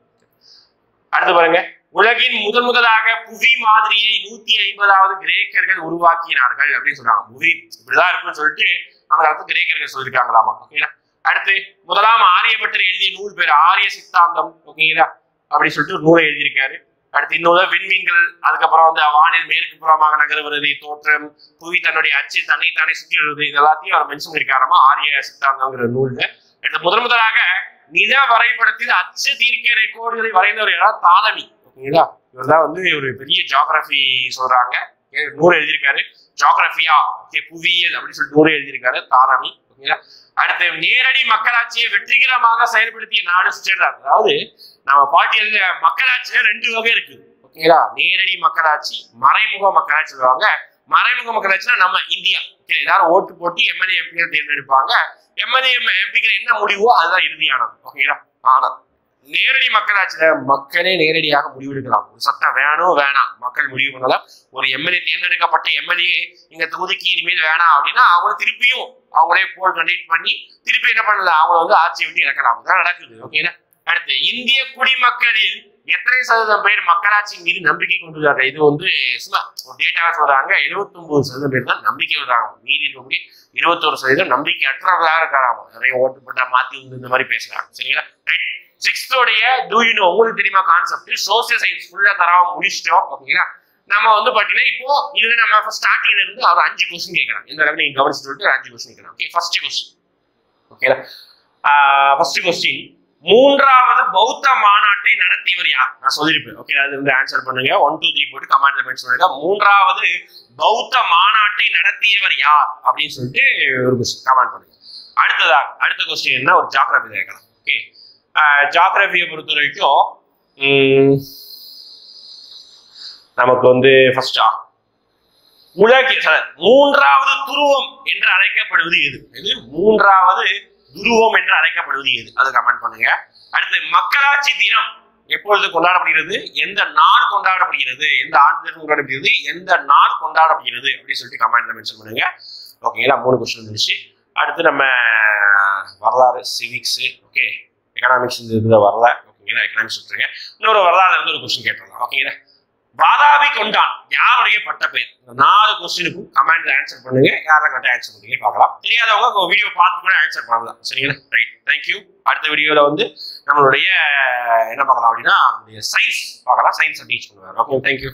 அடுத்து பாருங்க, உலகின் முதலாக புவி மாதிரியை 150வது கிரேக்கர்கள் உருவாக்கினார்கள் அப்படின்னு சொல்றாங்க. புவி இப்படிதான் இருக்குன்னு சொல்லிட்டு அந்த காலத்து கிரேக்கர்கள் சொல்லியிருக்காங்களாமா. ஓகேங்களா. அடுத்து முதலாம் ஆரியபட்டர் எழுதிய நூல் பேர் ஆரிய சித்தாந்தம். ஓகேங்களா. அப்படின்னு சொல்லிட்டு ஒரு நூலை எழுதியிருக்காரு. அடுத்து இன்னொரு விண்மீன்கள், அதுக்கப்புறம் வந்து வானில் மேற்கு புறமாக நகர்வது, தோற்றம், புவி தன்னுடைய அச்சு தன்னைத்தானே சுற்றி வருவது, இது எல்லாத்தையும் அவர் மென்ஷன் பண்ணிருக்காராமா ஆரிய சித்தாந்தம்ங்கிற நூல்ல. அடுத்து முதலாக நில வரைபடத்தில் அச்சு தீர்க்க ரெக்கார்டுகளை வரைந்தவர் யாராவது தாலமி. ஓகேங்களா. இவர் தான் வந்து ஒரு பெரிய ஜியோகிராபி சொல்றாங்க, நூறு எழுதியிருக்காரு. ஜியோகிராபியா புவியியல் அப்படின்னு சொல்லிட்டு நூறு எழுதியிருக்காரு தாலமி. ஓகேங்களா. அடுத்து நேரடி மக்களாட்சியை வெற்றிகரமாக செயல்படுத்திய நாடு ஸ்ரீலங்கா. அதாவது நம்ம பாட்டியல் மக்களாட்சியில 2 வகை இருக்கு. ஓகேங்களா. நேரடி மக்களாட்சி, மறைமுக மக்களாட்சி சொல்லுவாங்க. மறைமுக மக்களாட்சினா நம்ம இந்தியா. எல்லாரும் ஓட்டு போட்டு எம்எல்ஏ எம்பிகள் தேர்ந்தெடுப்பாங்க. எம்எல்ஏ எம்பிகள் என்ன முடிவோ அதுதான் இறுதியானது. ஓகேங்களா. ஆனா நேரடி மக்களாட்சியில மக்களே நேரடியாக முடிவெடுக்கலாம். ஒரு சட்டம் வேணும் வேணாம் மக்கள் முடிவு பண்ணலாம். ஒரு எம்எல்ஏ தேர்ந்தெடுக்கப்பட்ட எம்எல்ஏ இங்க தொகுதிக்கு இனிமேல் வேணாம் அப்படின்னா அவங்க திருப்பியும் அவங்களே போல் கண்டக்ட் பண்ணி திருப்பி என்ன பண்ணல அவங்கள வந்து ஆட்சியை விட்டு இறக்கலாம். தான் நடக்குது. ஓகேங்களா. அடுத்து இந்திய குடிமக்களில் எத்தனை சதவீதம் பேர் மக்களாட்சியின் மீது நம்பிக்கை கொண்டுள்ளார்கள்? இது வந்து சும்மா ஒரு டேட்டாவை சொல்றாங்க. 79% பேர் தான் நம்பிக்கை வருவாங்க. மீதி இருக்கக்கூடிய 21% நம்பிக்கை அற்றவர்களாக இருக்காராம். நிறைய ஓட்டு போட்டா மாத்தி இந்த மாதிரி பேசுறாங்க. சரிங்களா. சிக்ஸ்த்தோடைய உங்களுக்கு தெரியுமா கான்செப்ட் சோசியல் சயின்ஸ் ஃபுல்லா தரவா முடிச்சிட்டோம். ஓகேங்களா. நம்ம வந்து பாத்தீங்கன்னா இப்போ இதுல நம்ம ஸ்டார்டிங்ல இருந்து அவர் 5 கொஸ்டின் கேட்கலாம். இந்த அளவுக்கு நீங்க கவனிச்சு சொல்லிட்டு 5 கொஸ்டின் கேட்கலாம். Okay first question. ஓகேங்களா. ஃபர்ஸ்ட் கொஸ்டின், 3வது பௌத்த மாநாட்டை நடத்தியவர் யார்? நான் சொல்லியிருப்பேன். ஓகே அது வந்து ஆன்சர் பண்ணுங்க. 1 2 3 போட்டு கமெண்ட்ல மென்ஷன் பண்ணுங்க. 3வது பௌத்த மாநாட்டை நடத்தியவர் யார் அப்படின்னு சொல்லிட்டு ஒரு கொஸ்டின் கமெண்ட் பண்ணுங்க. அடுத்த கொஸ்டின் என்ன, ஒரு ஜியோகிராபி கேட்கலாம். ஓகே ஜியோகிராபியை பொறுத்த வரைக்கும் நமக்கு வந்து ஃபர்ஸ்டா உலகில் 3வது துருவம் என்று அழைக்கப்படுவது எது? இது 3வது துருவம் என்று அழைக்கப்படுவது எது? அதை கமெண்ட் பண்ணுங்க. அடுத்து மக்களாட்சி தினம் எப்பொழுது கொண்டாடப்படுகிறது? எந்த நாள் கொண்டாடப்படுகிறது? எந்த ஆண்டு கொண்டாடப்படுகிறது? எந்த நாள் கொண்டாடப்படுகிறது அப்படின்னு சொல்லிட்டு கமெண்ட்ல மென்ஷன் பண்ணுங்க. ஓகேங்களா. 3 கொஸ்டின் வந்துருச்சு. அடுத்து நம்ம வரலாறு, சிவிக்ஸ், ஓகே எக்கனாமிக்ஸ் இந்த வரல. ஓகேங்களா. எக்கனாமிக்ஸ் சொல்றீங்க. இன்னொரு வரலாறுல இருந்து ஒரு கொஸ்டின் கேட்டுருங்க. ஓகேங்களா. வாதாபி கொண்டான் யாருடைய பட்ட பெயர்? 4 கொஸ்டினுக்கும் கமெண்ட்ல ஆன்சர் பண்ணுங்க. யாரெல்லாம் கரெக்டா ஆன்சர் பண்ணுங்க பார்க்கலாம். தெரியாதவங்க வீடியோ பார்த்து கூட ஆன்சர் பண்ணலாம். சரிங்களா. Right, thank you. அடுத்த வீடியோல வந்து நம்மளுடைய என்ன பார்க்கலாம் அப்படின்னா சயின்ஸ் பார்க்கலாம். சயின்ஸை டீச் பண்ணுவாங்க. Okay thank you.